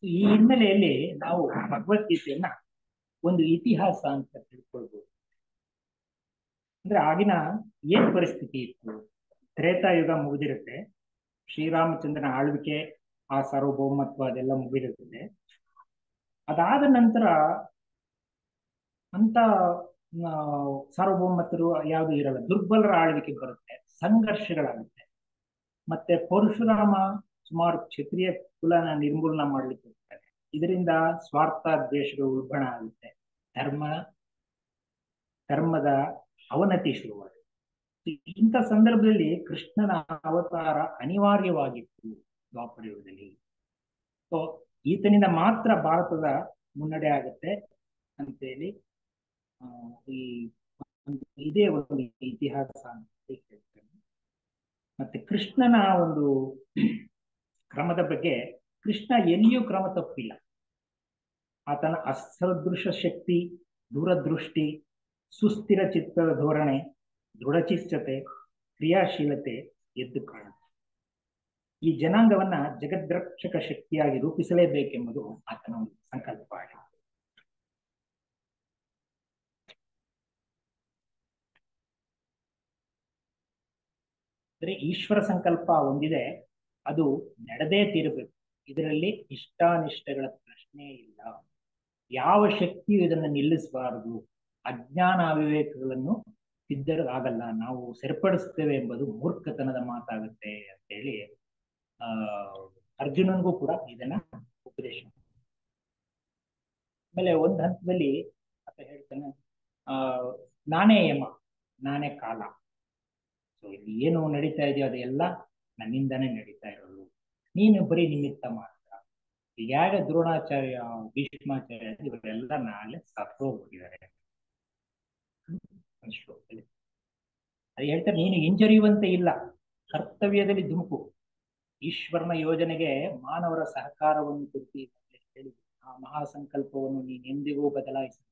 ಈ ಹಿನ್ನೆಲೆಯಲ್ಲಿ ನಾವು ಭಗವದ್ಗೀತೆಯನ್ನ ಒಂದು ಇತಿಹಾಸ ಅಂತ ತಿಳ್ಕೊಳ್ಬಹುದು. ಅಂದ್ರೆ ಆಗಿನ ಏನ್ ಪರಿಸ್ಥಿತಿ ಇತ್ತು, ತ್ರೇತಾಯುಗ ಮುಗಿದಿರುತ್ತೆ, ಶ್ರೀರಾಮಚಂದ್ರನ ಆಳ್ವಿಕೆ, ಆ ಸಾರ್ವಭೌಮತ್ವ ಅದೆಲ್ಲ ಮುಗಿದಿರುತ್ತೆ. ಅದಾದ ನಂತರ ಅಂತ ಸಾರ್ವಭೌಮತ್ವರು ಯಾವುದು ಇರಲ್ಲ, ದುರ್ಬಲರ ಆಳ್ವಿಕೆ ಬರುತ್ತೆ, ಸಂಘರ್ಷಗಳಾಗುತ್ತೆ. ಮತ್ತೆ ಪರಶುರಾಮ ಸುಮಾರು ಕ್ಷತ್ರಿಯ ಕುಲನ ನಿರ್ಮೂಲನ ಮಾಡ್ಲಿಕ್ಕೆ ಹೋಗ್ತಾರೆ. ಇದರಿಂದ ಸ್ವಾರ್ಥ ದ್ವೇಷಗಳು ಉಲ್ಬಣ ಆಗುತ್ತೆ, ಧರ್ಮದ ಅವನತಿ ಶುರುವಾಗುತ್ತೆ. ಇಂಥ ಸಂದರ್ಭದಲ್ಲಿ ಕೃಷ್ಣನ ಅವತಾರ ಅನಿವಾರ್ಯವಾಗಿತ್ತು ದ್ವಾಪರಯುಗದಲ್ಲಿ. ಸೊ ಈತನಿಂದ ಮಾತ್ರ ಭಾರತದ ಮುನ್ನಡೆ ಆಗುತ್ತೆ ಅಂತೇಳಿ ಈ ಇದೇ ಒಂದು ಇತಿಹಾಸ ಅಂತ ಹೇಳ್ತೇನೆ. ಮತ್ತೆ ಕೃಷ್ಣನ ಒಂದು ಕ್ರಮದ ಬಗ್ಗೆ, ಕೃಷ್ಣ ಎಲ್ಲಿಯೂ ಕ್ರಮ ತಪ್ಪಿಲ್ಲ. ಆತನ ಅಸದೃಶ ಶಕ್ತಿ, ದೂರದೃಷ್ಟಿ, ಸುಸ್ಥಿರ ಚಿತ್ತದ ಧೋರಣೆ, ದೃಢಚಿತ್ತತೆ, ಕ್ರಿಯಾಶೀಲತೆ ಎದ್ದು ಕಾಣುತ್ತೆ. ಈ ಜನಾಂಗವನ್ನ ಜಗದ್ರಕ್ಷಕ ಶಕ್ತಿಯಾಗಿ ರೂಪಿಸಲೇಬೇಕೆಂಬುದು ಆತನ ಒಂದು ಸಂಕಲ್ಪ ಆಗಿದೆ. ಅಂದ್ರೆ ಈಶ್ವರ ಸಂಕಲ್ಪ ಒಂದಿದೆ, ಅದು ನಡೆದೇ ತೀರಬೇಕು. ಇದರಲ್ಲಿ ಇಷ್ಟಾನಿಷ್ಟಗಳ ಪ್ರಶ್ನೆ ಇಲ್ಲ. ಯಾವ ಶಕ್ತಿಯು ಇದನ್ನು ನಿಲ್ಲಿಸಬಾರದು. ಅಜ್ಞಾನ ಅವಿವೇಕಗಳನ್ನು ತಿದ್ದರಾಗಲ್ಲ, ನಾವು ಸರಿಪಡಿಸ್ತೇವೆ ಎಂಬುದು ಮೂರ್ಖತನದ ಮಾತಾಗುತ್ತೆ ಅಂತೇಳಿ ಅರ್ಜುನನ್ಗೂ ಕೂಡ ಇದನ್ನ ಉಪದೇಶ. ಆಮೇಲೆ ಒಂದು ಹಂತದಲ್ಲಿ ಅಂತ ಹೇಳ್ತಾನೆ, ನಾನೇ ಯಮ, ನಾನೇ ಕಾಲ. ಸೊ ಇಲ್ಲಿ ಏನು ನಡೀತಾ ಇದೆಯೋ ಅದೆಲ್ಲ ನನ್ನಿಂದಾನೇ ನಡೀತಾ ಇರೋದು, ನೀನು ಬರೀ ನಿಮಿತ್ತ ಮಾತ್ರ. ಈಗ ದ್ರೋಣಾಚಾರ್ಯ, ಭೀಷ್ಮಾಚಾರ್ಯ ಇವರೆಲ್ಲ ನಾಳೆ ಸತ್ತೋಗ್ಬಿಟ್ಟಿದ್ದಾರೆ. ಅದು ಹೇಳ್ತಾರೆ, ನೀನು ಹಿಂಜರಿಯುವಂತೆ ಇಲ್ಲ, ಕರ್ತವ್ಯದಲ್ಲಿ ಧುಮುಕು. ಈಶ್ವರನ ಯೋಜನೆಗೆ ಮಾನವರ ಸಹಕಾರವನ್ನು ಕೊಡ್ತಿ ಹೇಳಿ ಆ ಮಹಾಸಂಕಲ್ಪವನ್ನು ನೀನೆಂದಿಗೂ ಬದಲಾಯಿಸಲ್ಲ.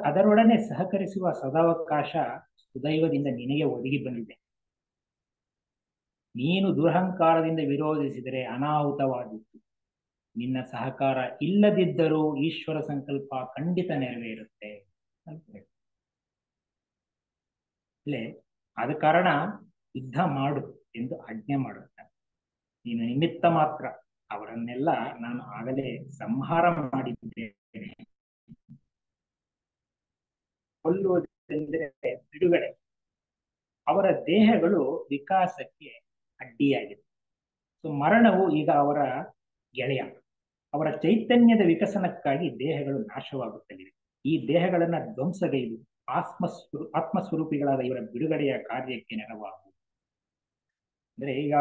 ಅದರೊಡನೆ ಸಹಕರಿಸುವ ಸದಾವಕಾಶ ಸುದೈವದಿಂದ ನಿನಗೆ ಒದಗಿ ಬಂದಿದೆ. ನೀನು ದುರಹಂಕಾರದಿಂದ ವಿರೋಧಿಸಿದರೆ ಅನಾಹುತವಾದಿತ್ತು. ನಿನ್ನ ಸಹಕಾರ ಇಲ್ಲದಿದ್ದರೂ ಈಶ್ವರ ಸಂಕಲ್ಪ ಖಂಡಿತ ನೆರವೇರುತ್ತೆ ಅಂತ ಹೇಳಿ. ಆದ ಕಾರಣ ಯುದ್ಧ ಮಾಡು ಎಂದು ಆಜ್ಞೆ ಮಾಡುತ್ತಾರೆ. ನೀನು ನಿಮಿತ್ತ ಮಾತ್ರ, ಅವರನ್ನೆಲ್ಲ ನಾನು ಆಗಲೇ ಸಂಹಾರ ಮಾಡಿದ್ದೇನೆ. ಕೊಲ್ಲುವುದೆಂದರೆ ಬಿಡುಗಡೆ. ಅವರ ದೇಹಗಳು ವಿಕಾಸಕ್ಕೆ ಅಡ್ಡಿಯಾಗಿದೆ. ಸೊ ಮರಣವು ಈಗ ಅವರ ಗೆಳೆಯ. ಅವರ ಚೈತನ್ಯದ ವಿಕಸನಕ್ಕಾಗಿ ದೇಹಗಳು ನಾಶವಾಗುತ್ತಲಿವೆ. ಈ ದೇಹಗಳನ್ನ ಧ್ವಂಸಗೈದು ಆತ್ಮಸ್ವರೂಪಿಗಳಾದ ಇವರ ಬಿಡುಗಡೆಯ ಕಾರ್ಯಕ್ಕೆ ನೆರವಾಗು. ಅಂದ್ರೆ ಈಗ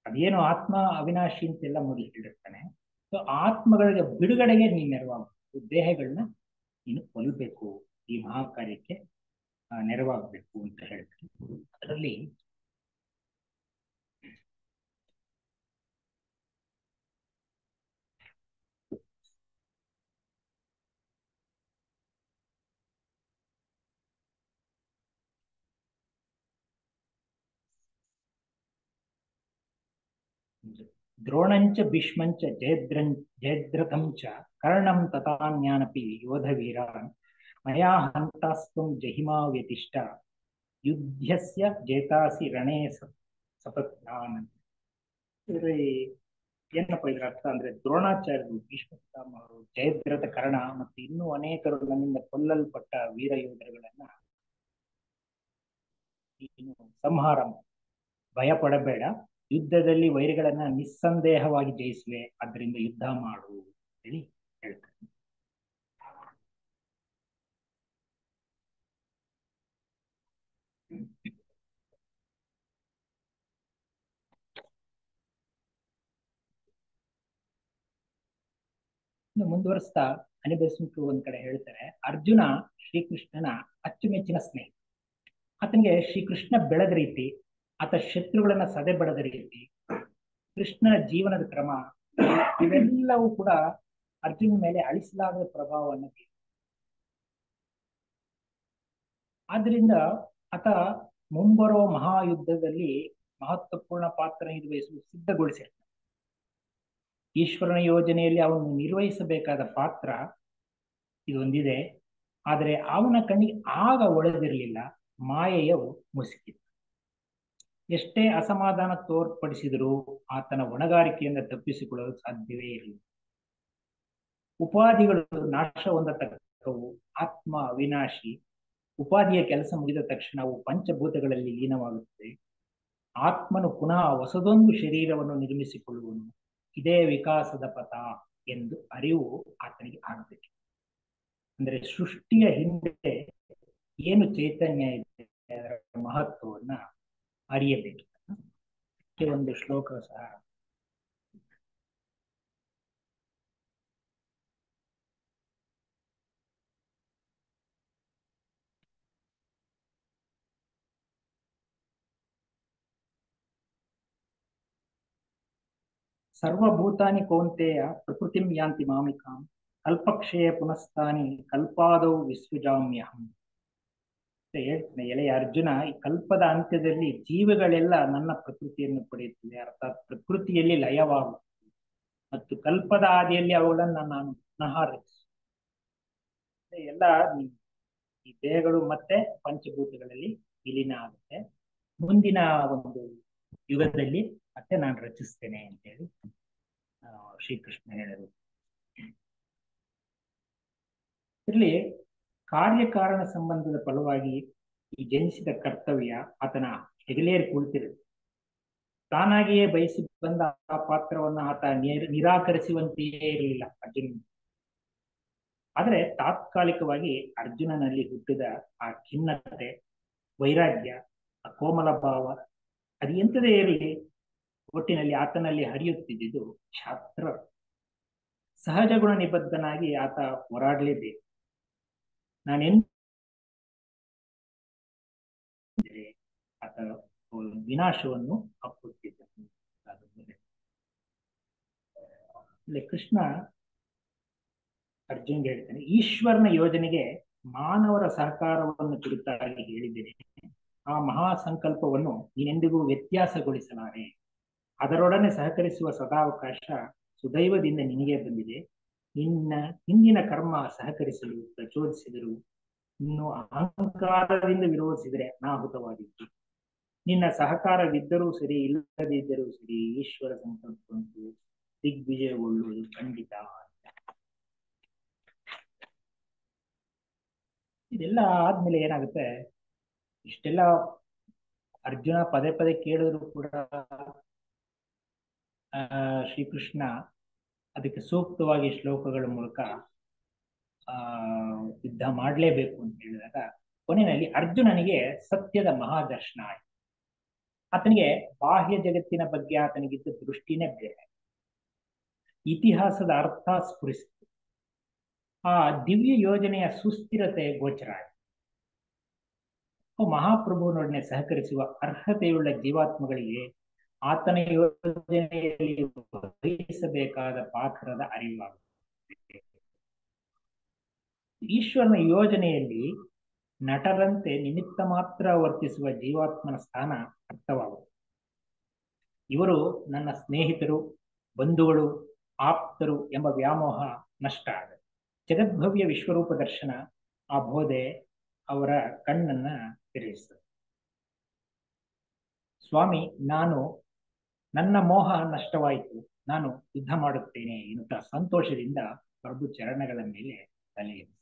ಅದೇನು ಆತ್ಮ ಅವಿನಾಶಿ ಅಂತೆಲ್ಲ ಮೊದಲು ಹೇಳಿರ್ತಾನೆ. ಸೊ ಆತ್ಮಗಳಿಗೆ ಬಿಡುಗಡೆಗೆ ನೀನು ನೆರವಾಗಬೇಕು, ದೇಹಗಳನ್ನ ನೀನು ಕೊಲ್ಲಬೇಕು, ಈ ಮಹಾಕಾರ್ಯಕ್ಕೆ ನೆರವಾಗಬೇಕು ಅಂತ ಹೇಳ್ತಾರೆ. ಅದರಲ್ಲಿ ದ್ರೋಣಂಚ ಭೀಷ್ಮಂಚ ಜಯದ್ರಥಂಚ ಕರ್ಣಂ ತಥಾನ್ಯಾನಪಿ ಯೋಧವೀರಾನ್ ಮಯಾ ಹಂತಾಸ್ತ್ವಂ ಜಹಿಮಾ ವ್ಯತಿಷ್ಠ ಯುದ್ಧಸ್ಯ ಜೇತಾಸಿ ರಣೇ ಸಪತ್ನಾನ್. ಏನಪ್ಪ ಇದರ ಅರ್ಥ ಅಂದ್ರೆ ದ್ರೋಣಾಚಾರ್ಯರು, ಭೀಷ್ಮ ಪಿತಾಮಹರು, ಜಯದ್ರಥ ಕರ್ಣ ಮತ್ತು ಇನ್ನೂ ಅನೇಕರು ನನ್ನಿಂದ ಕೊಲ್ಲಲ್ಪಟ್ಟ ವೀರ ಯೋಧರುಗಳನ್ನ ನೀನು ಸಂಹಾರ ಮಾಡು. ಭಯ ಪಡಬೇಡ, ಯುದ್ಧದಲ್ಲಿ ವೈರಿಗಳನ್ನ ನಿಸ್ಸಂದೇಹವಾಗಿ ಜಯಿಸುವೆ, ಅದರಿಂದ ಯುದ್ಧ ಮಾಡು ಹೇಳಿ ಹೇಳ್ತಾರೆ. ಇನ್ನು ಮುಂದುವರಿಸ್ತಾ ಅನಿಬೆಸೆಂಟು ಒಂದ್ ಕಡೆ ಹೇಳ್ತಾರೆ, ಅರ್ಜುನ ಶ್ರೀಕೃಷ್ಣನ ಅಚ್ಚುಮೆಚ್ಚಿನ ಸ್ನೇಹಿತ. ಆತನಿಗೆ ಶ್ರೀಕೃಷ್ಣ ಬೆಳೆದ ರೀತಿ, ಆತ ಶತ್ರುಗಳನ್ನ ಸದೆ ಬಡದ ರೀತಿ, ಕೃಷ್ಣನ ಜೀವನದ ಕ್ರಮ, ಇವೆಲ್ಲವೂ ಕೂಡ ಅರ್ಜುನ ಮೇಲೆ ಅಳಿಸಲಾಗದ ಪ್ರಭಾವವನ್ನು ಬೀರಿದೆ. ಆದ್ರಿಂದ ಆತ ಮುಂಬರೋ ಮಹಾಯುದ್ಧದಲ್ಲಿ ಮಹತ್ವಪೂರ್ಣ ಪಾತ್ರ ನಿರ್ವಹಿಸಲು ಸಿದ್ಧಗೊಳಿಸಿರ್ತಾನೆ. ಈಶ್ವರನ ಯೋಜನೆಯಲ್ಲಿ ಅವನು ನಿರ್ವಹಿಸಬೇಕಾದ ಪಾತ್ರ ಇದೊಂದಿದೆ. ಆದರೆ ಅವನ ಕಣ್ಣಿಗೆ ಆಗ ಒಳೆದಿರಲಿಲ್ಲ, ಮಾಯೆಯು ಮುಸುಕಿತ್ತು. ಎಷ್ಟೇ ಅಸಮಾಧಾನ ತೋರ್ಪಡಿಸಿದರೂ ಆತನ ಹೊಣೆಗಾರಿಕೆಯಿಂದ ತಪ್ಪಿಸಿಕೊಳ್ಳಲು ಸಾಧ್ಯವೇ ಇರಲಿಲ್ಲ. ಉಪಾಧಿಗಳು ನಾಶ ಹೊಂದತಕ್ಕವು, ಆತ್ಮ ಅವಿನಾಶಿ. ಉಪಾಧಿಯ ಕೆಲಸ ಮುಗಿದ ತಕ್ಷಣ ಅವು ಪಂಚಭೂತಗಳಲ್ಲಿ ಲೀನವಾಗುತ್ತದೆ. ಆತ್ಮನು ಪುನಃ ಹೊಸದೊಂದು ಶರೀರವನ್ನು ನಿರ್ಮಿಸಿಕೊಳ್ಳುವನು. ಇದೇ ವಿಕಾಸದ ಪಥ ಎಂದು ಅರಿವು ಆತನಿಗೆ ಆಗಬೇಕು. ಅಂದ್ರೆ ಸೃಷ್ಟಿಯ ಹಿಂದೆ ಏನು ಚೈತನ್ಯ ಇದೆ ಅದರ ಮಹತ್ವವನ್ನ ಅರಿಯಬೇಕು. ಒಂದು ಶ್ಲೋಕ ಸಹ ಸರ್ವಭೂತಾನಿ ಕೌಂತೆಯ ಪ್ರಕೃತಿಂ ಯಾಂತಿ ಮಾಮಿಕಾಂ ಕಲ್ಪಕ್ಷಯ ಪುನಸ್ತಾನಿ ಕಲ್ಪಾದೌ ವಿಸೃಜಾಮ್ಯಹಂ ಅಂತ ಹೇಳ್ತಾನೆ. ಎಳೆಯ ಅರ್ಜುನ, ಈ ಕಲ್ಪದ ಅಂತ್ಯದಲ್ಲಿ ಜೀವಗಳೆಲ್ಲ ನನ್ನ ಪ್ರಕೃತಿಯನ್ನು ಪಡೆಯುತ್ತದೆ, ಅರ್ಥಾತ್ ಪ್ರಕೃತಿಯಲ್ಲಿ ಲಯವಾಗುತ್ತದೆ, ಮತ್ತು ಕಲ್ಪದ ಆದಿಯಲ್ಲಿ ಅವುಗಳನ್ನ ನಾನು ಪುನಃ ರಚಿಸುತ್ತೇನೆ. ಎಲ್ಲ ಈ ದೇಹಗಳು ಮತ್ತೆ ಪಂಚಭೂತಗಳಲ್ಲಿ ವಿಲೀನ ಆಗುತ್ತೆ. ಮುಂದಿನ ಒಂದು ಯುಗದಲ್ಲಿ ಮತ್ತೆ ನಾನು ರಚಿಸ್ತೇನೆ ಅಂತೇಳಿ ಶ್ರೀಕೃಷ್ಣ ಹೇಳಿದರು. ಇಲ್ಲಿ ಕಾರ್ಯಕಾರಣ ಸಂಬಂಧದ ಫಲವಾಗಿ ಈ ಜನಿಸಿದ ಕರ್ತವ್ಯ ಆತನ ಹೆಗಲೇರಿ ಕುಳಿತಿರುತ್ತೆ. ತಾನಾಗಿಯೇ ಬಯಸಿ ಬಂದ ಆ ಪಾತ್ರವನ್ನು ಆತ ನಿರಾಕರಿಸುವಂತೆಯೇ ಇರಲಿಲ್ಲ ಅರ್ಜುನ. ಆದರೆ ತಾತ್ಕಾಲಿಕವಾಗಿ ಅರ್ಜುನನಲ್ಲಿ ಹುಟ್ಟಿದ ಆ ಖಿನ್ನತೆ, ವೈರಾಗ್ಯ, ಆ ಕೋಮಲ ಭಾವ, ಅದು ಎಂಥದೇ ಇರಲಿ, ಒಟ್ಟಿನಲ್ಲಿ ಆತನಲ್ಲಿ ಹರಿಯುತ್ತಿದ್ದುದು ಶಾಸ್ತ್ರ. ಸಹಜ ಗುಣ ನಿಬದ್ಧನಾಗಿ ಆತ ಹೋರಾಡಲೇಬೇಕು. ನಾನೆಂದರೆ ಆತ ವಿನಾಶವನ್ನು ಅಪ್ಪುತ್ತಿದ್ದನು. ಕೃಷ್ಣ ಅರ್ಜುನ್ಗೆ ಹೇಳ್ತಾನೆ, ಈಶ್ವರನ ಯೋಜನೆಗೆ ಮಾನವರ ಸಹಕಾರವನ್ನು ಕುರಿತಾಗಿ ಹೇಳಿದ್ದೇನೆ. ಆ ಮಹಾ ಸಂಕಲ್ಪವನ್ನು ನೀನೆಂದಿಗೂ ವ್ಯತ್ಯಾಸಗೊಳಿಸಲಾರೆ. ಅದರೊಡನೆ ಸಹಕರಿಸುವ ಸದಾವಕಾಶ ಸುದೈವದಿಂದ ನಿನಗೆ ಬಂದಿದೆ. ನಿನ್ನ ಹಿಂದಿನ ಕರ್ಮ ಸಹಕರಿಸಲು ಪ್ರಚೋದಿಸಿದರು, ಇನ್ನು ಅಹಂಕಾರದಿಂದ ವಿರೋಧಿಸಿದರೆ ಅನಾಹುತವಾಗಿತ್ತು. ನಿನ್ನ ಸಹಕಾರವಿದ್ದರೂ ಸರಿ, ಇಲ್ಲದಿದ್ದರೂ ಸರಿ, ಈಶ್ವರ ಸಂಕಲ್ಪವಂತೂ ದಿಗ್ವಿಜಯಗೊಳ್ಳುವುದು ಖಂಡಿತ. ಇದೆಲ್ಲ ಆದ್ಮೇಲೆ ಏನಾಗುತ್ತೆ, ಇಷ್ಟೆಲ್ಲ ಅರ್ಜುನ ಪದೇ ಪದೇ ಕೇಳಿದ್ರು ಕೂಡ ಶ್ರೀಕೃಷ್ಣ ಅದಕ್ಕೆ ಸೂಕ್ತವಾಗಿ ಶ್ಲೋಕಗಳ ಮೂಲಕ ಯುದ್ಧ ಮಾಡಲೇಬೇಕು ಅಂತ ಹೇಳಿದಾಗ ಕೊನೆಯಲ್ಲಿ ಅರ್ಜುನನಿಗೆ ಸತ್ಯದ ಮಹಾದರ್ಶನ ಆಯಿತು. ಆತನಿಗೆ ಬಾಹ್ಯ ಜಗತ್ತಿನ ಬಗ್ಗೆ ಆತನಿಗಿದ್ದ ದೃಷ್ಟಿನೇ ಬೇರೆ, ಇತಿಹಾಸದ ಅರ್ಥ ಸ್ಫುರಿಸಿತು. ಆ ದಿವ್ಯ ಯೋಜನೆಯ ಸುಸ್ಥಿರತೆ ಗೋಚರ ಆಯಿತು. ಮಹಾಪ್ರಭುವಿನೊಡನೆ ಸಹಕರಿಸುವ ಅರ್ಹತೆಯುಳ್ಳ ಜೀವಾತ್ಮಗಳಿಗೆ ಆತನ ಯೋಜನೆಯಲ್ಲಿ ವಹಿಸಬೇಕಾದ ಪಾತ್ರದ ಅರಿವಾಗುತ್ತದೆ. ಈಶ್ವರನ ಯೋಜನೆಯಲ್ಲಿ ನಟರಂತೆ ನಿಮಿತ್ತ ಮಾತ್ರ ವರ್ತಿಸುವ ಜೀವಾತ್ಮನ ಸ್ಥಾನ ಅರ್ಥವಾಗುತ್ತದೆ. ಇವರು ನನ್ನ ಸ್ನೇಹಿತರು, ಬಂಧುಗಳು, ಆಪ್ತರು ಎಂಬ ವ್ಯಾಮೋಹ ನಷ್ಟ ಆಗುತ್ತೆ. ಜಗದ್ಭವ್ಯ ವಿಶ್ವರೂಪ ದರ್ಶನ, ಆ ಬೋಧೆ ಅವರ ಕಣ್ಣನ್ನ ತೆರೆಯಿಸ್ತದೆ. ಸ್ವಾಮಿ, ನನ್ನ ಮೋಹ ನಷ್ಟವಾಯಿತು, ನಾನು ಯುದ್ಧ ಮಾಡುತ್ತೇನೆ ಎನ್ನುತ್ತಾ ಸಂತೋಷದಿಂದ ಪ್ರಭು ಚರಣಗಳ ಮೇಲೆ ತಲೆ ಎತ್ತಿ.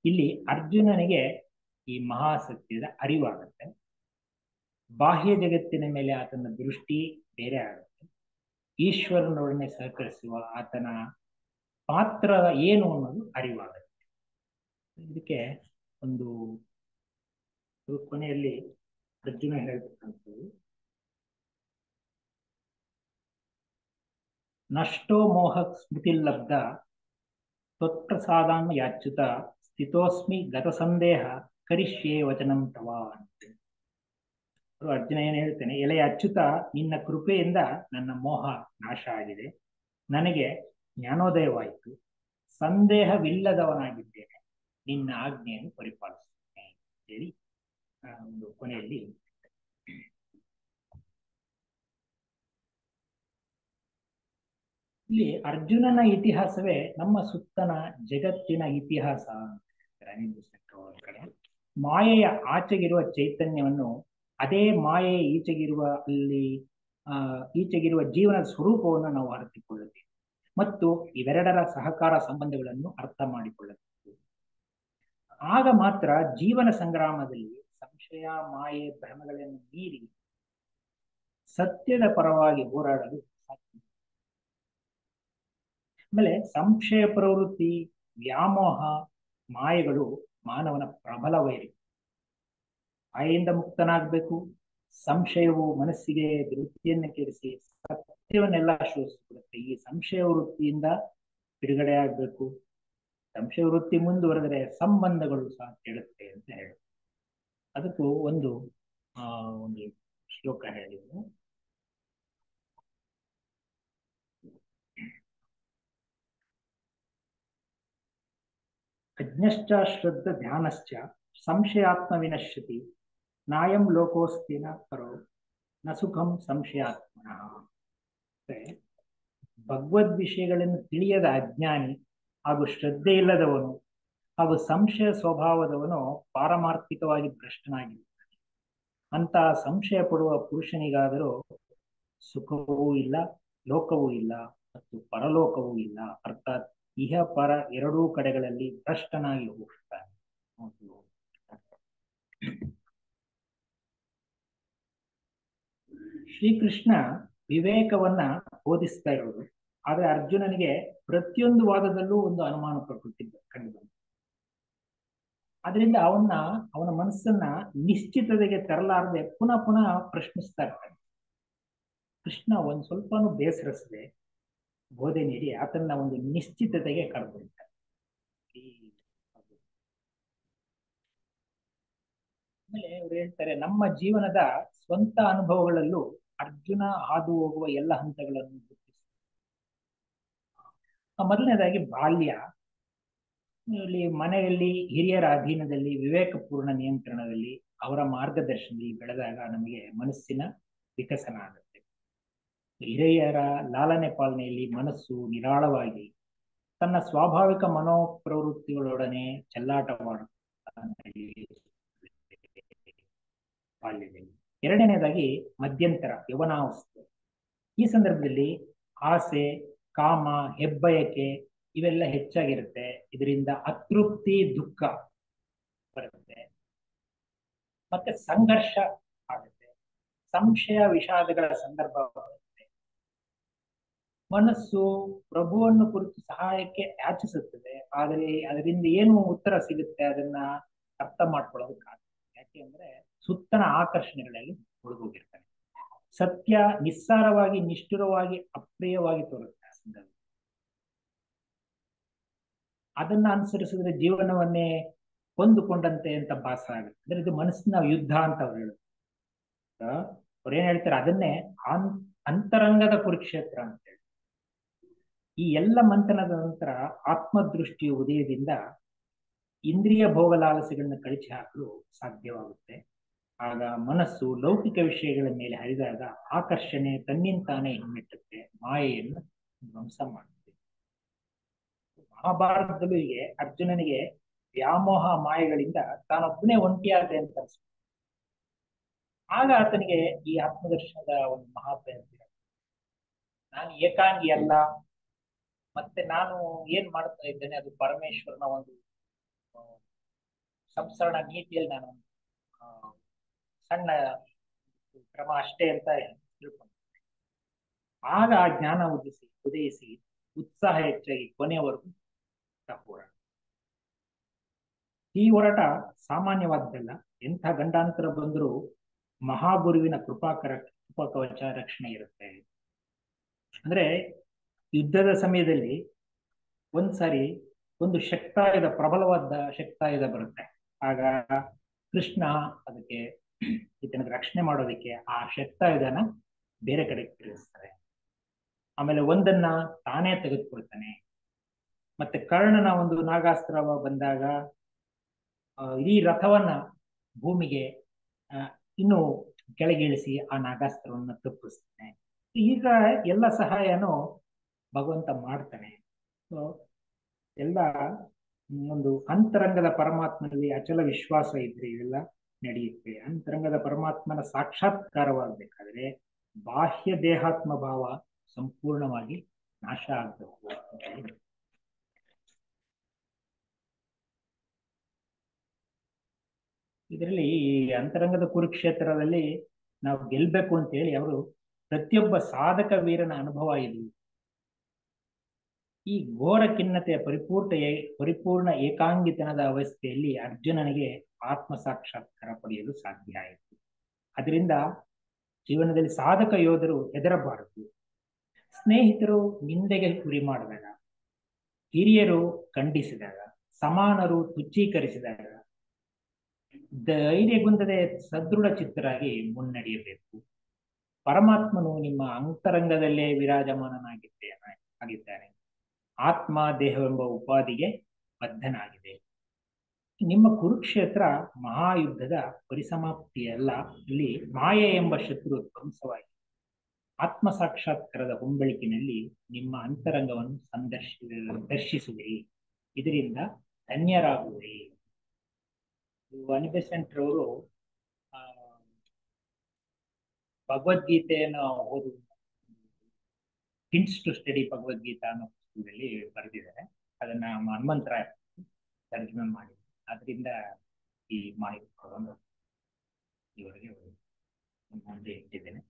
ಇಲ್ಲಿ ಅರ್ಜುನನಿಗೆ ಈ ಮಹಾಸತ್ಯದ ಅರಿವಾಗುತ್ತೆ. ಬಾಹ್ಯ ಜಗತ್ತಿನ ಮೇಲೆ ಆತನ ದೃಷ್ಟಿ ಬೇರೆ ಆಗುತ್ತೆ. ಈಶ್ವರನೊಡನೆ ಸಹಕರಿಸುವ ಆತನ ಪಾತ್ರ ಏನು ಅನ್ನೋದು ಅರಿವಾಗುತ್ತೆ. ಇದಕ್ಕೆ ಒಂದು ಕೊನೆಯಲ್ಲಿ ಅರ್ಜುನ ಹೇಳ್ತಕ್ಕಂಥದ್ದು, ನಷ್ಟೋ ಮೋಹ ಸ್ಮೃತಿಲಬ್ಧ ತ್ವತ್ಪ್ರಸಾದಾನ್ ಯಾಚ್ಯುತ ಸ್ಥಿತೋಸ್ಮಿ ಗತ ಸಂದೇಹ ಕರಿಷ್ಯೇ ವಚನಂ ತವ ಅಂತ. ಅರ್ಜುನ ಏನು ಹೇಳ್ತೇನೆ, ಎಲೆ ಅಚ್ಯುತ, ನಿನ್ನ ಕೃಪೆಯಿಂದ ನನ್ನ ಮೋಹ ನಾಶ ಆಗಿದೆ, ನನಗೆ ಜ್ಞಾನೋದಯವಾಯಿತು, ಸಂದೇಹವಿಲ್ಲದವನಾಗಿದ್ದೇನೆ, ನಿನ್ನ ಆಜ್ಞೆಯನ್ನು ಪರಿಪಾಲಿಸುತ್ತೇನೆ ಹೇಳಿ ಒಂದು ಕೊನೆಯಲ್ಲಿ ಇಲ್ಲಿ ಅರ್ಜುನನ ಇತಿಹಾಸವೇ ನಮ್ಮ ಸುತ್ತನ ಜಗತ್ತಿನ ಇತಿಹಾಸ ಕಡೆ. ಮಾಯೆಯ ಆಚೆಗಿರುವ ಚೈತನ್ಯವನ್ನು ಅದೇ ಮಾಯೆ ಈಚೆಗಿರುವ ಈಚೆಗಿರುವ ಜೀವನದ ಸ್ವರೂಪವನ್ನು ನಾವು ಅರಿತುಕೊಳ್ಳಬೇಕು ಮತ್ತು ಇವೆರಡರ ಸಹಕಾರ ಸಂಬಂಧಗಳನ್ನು ಅರ್ಥ ಮಾಡಿಕೊಳ್ಳಬೇಕು. ಆಗ ಮಾತ್ರ ಜೀವನ ಸಂಗ್ರಾಮದಲ್ಲಿ ಸಂಶಯ, ಮಾಯೆ, ಭ್ರಮಗಳನ್ನು ಮೀರಿ ಸತ್ಯದ ಪರವಾಗಿ ಹೋರಾಡಲು ಸಾಧ್ಯ. ಆಮೇಲೆ ಸಂಶಯ ಪ್ರವೃತ್ತಿ, ವ್ಯಾಮೋಹ, ಮಾಯೆಗಳು ಮಾನವನ ಪ್ರಬಲ ವೈರಿ. ಮಾಯೆಯಿಂದ ಮುಕ್ತನಾಗಬೇಕು. ಸಂಶಯವು ಮನಸ್ಸಿಗೆ ವೃತ್ತಿಯನ್ನು ಕೆಡಿಸಿ ಸತ್ಯವನ್ನೆಲ್ಲ ಶೋಧಿಸಿಬಿಡುತ್ತೆ. ಈ ಸಂಶಯ ವೃತ್ತಿಯಿಂದ ಬಿಡುಗಡೆ ಆಗ್ಬೇಕು. ಸಂಶಯ ವೃತ್ತಿ ಮುಂದುವರೆದರೆ ಸಂಬಂಧಗಳು ಸಹ ಕೆಡುತ್ತೆ ಅಂತ ಹೇಳಿ ಅದಕ್ಕೂ ಒಂದು ಶ್ಲೋಕ ಹೇಳಿದ್ರು. ಅಜ್ಞಶ್ಚ ಶ್ರದ್ಧ ಧ್ಯಾನಶ್ಚ ಸಂಶಯಾತ್ಮ ವಿನಶ್ಯತಿ, ನಾಯಂ ಲೋಕೋಸ್ತಿನ ಪರೋ ನ ಸುಖಂ ಸಂಶಯಾತ್ಮನಃ. ಭಗವದ್ ವಿಷಯಗಳನ್ನು ತಿಳಿಯದ ಅಜ್ಞಾನಿ ಹಾಗೂ ಶ್ರದ್ಧೆ ಇಲ್ಲದವನು ಹಾಗೂ ಸಂಶಯ ಸ್ವಭಾವದವನು ಪಾರಮಾರ್ಥಿಕವಾಗಿ ಭ್ರಷ್ಟನಾಗಿರುತ್ತಾನೆ. ಅಂತ ಸಂಶಯ ಪಡುವ ಪುರುಷನಿಗಾದರೂ ಸುಖವೂ ಇಲ್ಲ, ಲೋಕವೂ ಇಲ್ಲ ಮತ್ತು ಪರಲೋಕವೂ ಇಲ್ಲ. ಅರ್ಥಾತ್ ಇಹ ಪರ ಎರಡೂ ಕಡೆಗಳಲ್ಲಿ ಭ್ರಷ್ಟನಾಗಿ ಹೋಗ್ತಾನೆ. ಶ್ರೀಕೃಷ್ಣ ವಿವೇಕವನ್ನ ಬೋಧಿಸ್ತಾ ಇರೋದು, ಆದ್ರೆ ಅರ್ಜುನನಿಗೆ ಪ್ರತಿಯೊಂದು ವಾದದಲ್ಲೂ ಒಂದು ಅನುಮಾನ ಪ್ರಕೃತಿ ಕಂಡು ಬಂತು. ಅದರಿಂದ ಅವನ ಮನಸ್ಸನ್ನ ನಿಶ್ಚಿತತೆಗೆ ತರಲಾರದೆ ಪುನಃ ಪುನಃ ಪ್ರಶ್ನಿಸ್ತಾ ಇರ್ತಾನೆ. ಕೃಷ್ಣ ಒಂದ್ ಸ್ವಲ್ಪನೂ ಬೇಸರಿಸದೆ ಬೋಧೆ ನೀಡಿ ಆತನ್ನ ಒಂದು ನಿಶ್ಚಿತತೆಗೆ ಕರೆದೊಯ್ತಾರೆ. ಆಮೇಲೆ ಅವ್ರು ಹೇಳ್ತಾರೆ, ನಮ್ಮ ಜೀವನದ ಸ್ವಂತ ಅನುಭವಗಳಲ್ಲೂ ಅರ್ಜುನ ಹಾದು ಹೋಗುವ ಎಲ್ಲ ಹಂತಗಳನ್ನು ಗುರುತಿಸ್ತಾರೆ. ಮೊದಲನೇದಾಗಿ ಬಾಲ್ಯ. ಇಲ್ಲಿ ಮನೆಯಲ್ಲಿ ಹಿರಿಯರ ಅಧೀನದಲ್ಲಿ ವಿವೇಕಪೂರ್ಣ ನಿಯಂತ್ರಣದಲ್ಲಿ ಅವರ ಮಾರ್ಗದರ್ಶನದಲ್ಲಿ ಬೆಳೆದಾಗ ನಮಗೆ ಮನಸ್ಸಿನ ವಿಕಸನ ಆಗುತ್ತೆ. ಹಿರಿಯರ ಲಾಲನೆ ಪಾಲನೆಯಲ್ಲಿ ಮನಸ್ಸು ನಿರಾಳವಾಗಿ ತನ್ನ ಸ್ವಾಭಾವಿಕ ಮನೋಪ್ರವೃತ್ತಿಗಳೊಡನೆ ಚೆಲ್ಲಾಟವಾಡುತ್ತದೆ ಬಾಲ್ಯದಲ್ಲಿ. ಎರಡನೇದಾಗಿ ಮಧ್ಯಂತರ ಯೌವನಾವಸ್ಥೆ. ಈ ಸಂದರ್ಭದಲ್ಲಿ ಆಸೆ, ಕಾಮ, ಹೆಬ್ಬಯಕೆ ಇವೆಲ್ಲ ಹೆಚ್ಚಾಗಿರುತ್ತೆ. ಇದರಿಂದ ಅತೃಪ್ತಿ, ದುಃಖ ಬರುತ್ತೆ, ಮತ್ತೆ ಸಂಘರ್ಷ ಆಗುತ್ತೆ, ಸಂಶಯ, ವಿಷಾದಗಳ ಸಂದರ್ಭ ಬರುತ್ತೆ. ಮನಸ್ಸು ಪ್ರಭುವನ್ನು ಕುರಿತು ಸಹಾಯಕ್ಕೆ ಯಾಚಿಸುತ್ತದೆ, ಆದರೆ ಅದರಿಂದ ಏನು ಉತ್ತರ ಸಿಗುತ್ತೆ ಅದನ್ನ ಅರ್ಥ ಮಾಡ್ಕೊಳ್ಳೋದಕ್ಕಾಗ. ಯಾಕೆ ಅಂದ್ರೆ ಸುತ್ತನ ಆಕರ್ಷಣೆಗಳಲ್ಲಿ ಮುಳುಗೋಗಿರ್ತಾನೆ. ಸತ್ಯ ನಿಸ್ಸಾರವಾಗಿ, ನಿಷ್ಠುರವಾಗಿ, ಅಪ್ರಿಯವಾಗಿ ತೋರುತ್ತೆ ಆ ಸಂದರ್ಭ. ಅದನ್ನ ಅನುಸರಿಸಿದ್ರೆ ಜೀವನವನ್ನೇ ಹೊಂದಿಕೊಂಡಂತೆ ಅಂತ ಭಾಸ ಆಗುತ್ತೆ. ಅಂದ್ರೆ ಇದು ಮನಸ್ಸಿನ ಯುದ್ಧ ಅಂತ ಅವ್ರು ಹೇಳುದು. ಅವ್ರು ಏನ್ ಹೇಳ್ತಾರೆ, ಅದನ್ನೇ ಅಂತರಂಗದ ಕುರುಕ್ಷೇತ್ರ ಅಂತ ಹೇಳಿ. ಈ ಎಲ್ಲ ಮಂಥನದ ನಂತರ ಆತ್ಮದೃಷ್ಟಿಯ ಉದಯದಿಂದ ಇಂದ್ರಿಯ ಭೋಗ ಲಾಲಸೆಗಳನ್ನ ಕಳಚಿ ಹಾಕಲು ಸಾಧ್ಯವಾಗುತ್ತೆ. ಆಗ ಮನಸ್ಸು ಲೌಕಿಕ ವಿಷಯಗಳ ಮೇಲೆ ಹರಿದಾಗ ಆಕರ್ಷಣೆ ತನ್ನಿಂತಾನೇ ಹಿಮ್ಮೆಟ್ಟುತ್ತೆ, ಮಾಯೆಯನ್ನು ಧ್ವಂಸ ಮಾಡುತ್ತೆ. ಮಹಾಭಾರತದಲ್ಲೂ ಹೀಗೆ ಅರ್ಜುನನಿಗೆ ವ್ಯಾಮೋಹ ಮಾಯೆಗಳಿಂದ ತಾನೊಬ್ಬನೇ ಒಂಟಿಯಾದೆ ಅಂತ ಅನ್ಸುತ್ತೆ. ಆಗ ಆತನಿಗೆ ಈ ಆತ್ಮದರ್ಶನದ ಒಂದು ಮಹಾಪ್ರಯತ್ನ. ನಾನು ಏಕಾಂಗಿ ಅಲ್ಲ, ಮತ್ತೆ ನಾನು ಏನ್ ಮಾಡ್ತಾ ಇದ್ದೇನೆ ಅದು ಪರಮೇಶ್ವರನ ಒಂದು ಆ, ಸಂಸರಣ ನೀತಿಯಲ್ಲಿ ನಾನು ಆ, ಸಣ್ಣ ಕ್ರಮ ಅಷ್ಟೇ ಅಂತ ತಿಳ್ಕೊಂಡು ಆಗ ಆ ಜ್ಞಾನ ಉದಯಿಸಿ ಉತ್ಸಾಹ ಹೆಚ್ಚಾಗಿ ಕೊನೆಯವರೆಗೂ ಹೋರಾಟ. ಈ ಹೋರಾಟ ಸಾಮಾನ್ಯವಾದ್ದಲ್ಲ. ಎಂಥ ಗಂಡಾಂತರ ಬಂದರೂ ಮಹಾಗುರುವಿನ ಕೃಪಾ ಕವಚ ರಕ್ಷಣೆ ಇರುತ್ತೆ. ಅಂದ್ರೆ ಯುದ್ಧದ ಸಮಯದಲ್ಲಿ ಒಂದ್ಸಾರಿ ಒಂದು ಪ್ರಬಲವಾದ ಶಕ್ತಾಯುಧ ಬರುತ್ತೆ. ಆಗ ಕೃಷ್ಣ ಅದಕ್ಕೆ ಇದನ್ನ ರಕ್ಷಣೆ ಮಾಡೋದಕ್ಕೆ ಆ ಶಕ್ತಾಯುಧನ ಬೇರೆ ಕಡೆ ತಿರುಗಿಸ್ತಾರೆ. ಆಮೇಲೆ ಒಂದನ್ನ ತಾನೇ ತೆಗೆದುಕೊಳ್ತಾನೆ. ಮತ್ತೆ ಕರ್ಣನ ಒಂದು ನಾಗಾಸ್ತ್ರ ಬಂದಾಗ ಇಡೀ ರಥವನ್ನ ಭೂಮಿಗೆ ಇನ್ನು ಕೆಳಗಿಳಿಸಿ ಆ ನಾಗಾಸ್ತ್ರವನ್ನ ತಪ್ಪಿಸ್ತಾನೆ. ಈಗ ಎಲ್ಲ ಸಹಾಯನೂ ಭಗವಂತ ಮಾಡ್ತಾನೆ. ಸೊ ಎಲ್ಲ ಒಂದು ಅಂತರಂಗದ ಪರಮಾತ್ಮನಲ್ಲಿ ಅಚಲ ವಿಶ್ವಾಸ ಇದ್ರೆ ಇವೆಲ್ಲ ನಡೆಯುತ್ತೆ. ಅಂತರಂಗದ ಪರಮಾತ್ಮನ ಸಾಕ್ಷಾತ್ಕಾರವಾಗಬೇಕಾದ್ರೆ ಬಾಹ್ಯ ದೇಹಾತ್ಮ ಭಾವ ಸಂಪೂರ್ಣವಾಗಿ ನಾಶ ಆಗಬೇಕು ಅಂತ ಹೇಳಿ. ಇದರಲ್ಲಿ ಈ ಅಂತರಂಗದ ಕುರುಕ್ಷೇತ್ರದಲ್ಲಿ ನಾವು ಗೆಲ್ಬೇಕು ಅಂತ ಹೇಳಿ ಅವರು ಪ್ರತಿಯೊಬ್ಬ ಸಾಧಕ ವೀರನ ಅನುಭವ ಇದು. ಈ ಘೋರ ಖಿನ್ನತೆಯ ಪರಿಪೂರ್ಣ ಏಕಾಂಗಿತನದ ಅವಸ್ಥೆಯಲ್ಲಿ ಅರ್ಜುನನಿಗೆ ಆತ್ಮ ಸಾಕ್ಷಾತ್ಕಾರ ಪಡೆಯಲು ಸಾಧ್ಯ ಆಯಿತು. ಅದರಿಂದ ಜೀವನದಲ್ಲಿ ಸಾಧಕ ಯೋಧರು ಹೆದರಬಾರದು. ಸ್ನೇಹಿತರು ನಿಂದೆಗೆ ಗುರಿ ಮಾಡಿದಾಗ, ಹಿರಿಯರು ಖಂಡಿಸಿದಾಗ, ಸಮಾನರು ತುಚ್ಛೀಕರಿಸಿದಾಗ ಧೈರ್ಯಗುಂದದೆ ಸದೃಢ ಚಿತ್ತರಾಗಿ ಮುನ್ನಡೆಯಬೇಕು. ಪರಮಾತ್ಮನು ನಿಮ್ಮ ಅಂತರಂಗದಲ್ಲೇ ಆಗಿದ್ದಾನೆ. ಆತ್ಮ ದೇಹವೆಂಬ ಉಪಾಧಿಗೆ ಬದ್ಧನಾಗಿದೆ. ನಿಮ್ಮ ಕುರುಕ್ಷೇತ್ರ ಮಹಾಯುದ್ಧದ ಪರಿಸಮಾಪ್ತಿಯಲ್ಲ, ಇಲ್ಲಿ ಮಾಯೆ ಎಂಬ ಶತ್ರು ಧ್ವಂಸವಾಗಿದೆ. ಆತ್ಮ ಸಾಕ್ಷಾತ್ಕಾರದ ಹೊಂಬಳಿಕಿನಲ್ಲಿ ನಿಮ್ಮ ಅಂತರಂಗವನ್ನು ದರ್ಶಿಸುವಿರಿ. ಇದರಿಂದ ಧನ್ಯರಾಗುವಿರಿ. ಅನಿಬೆಸೆಂಟ್ರವರು ಭಗವದ್ಗೀತೆಯನ್ನು ಓದು ಹಿಂಟ್ಸ್ ಟು ಸ್ಟಡಿ ಭಗವದ್ಗೀತಾ ಅನ್ನೋ ಪುಸ್ತಕದಲ್ಲಿ ಬರೆದಿದ್ದಾರೆ. ಅದನ್ನ ಹನುಮಂತರಾಯ ತರ್ಜುಮೆ ಮಾಡಿ ಅದರಿಂದ ಈ ಮಾಹಿತಿ ಇವರಿಗೆ ಮುಂದೆ ಇಟ್ಟಿದ್ದೇನೆ.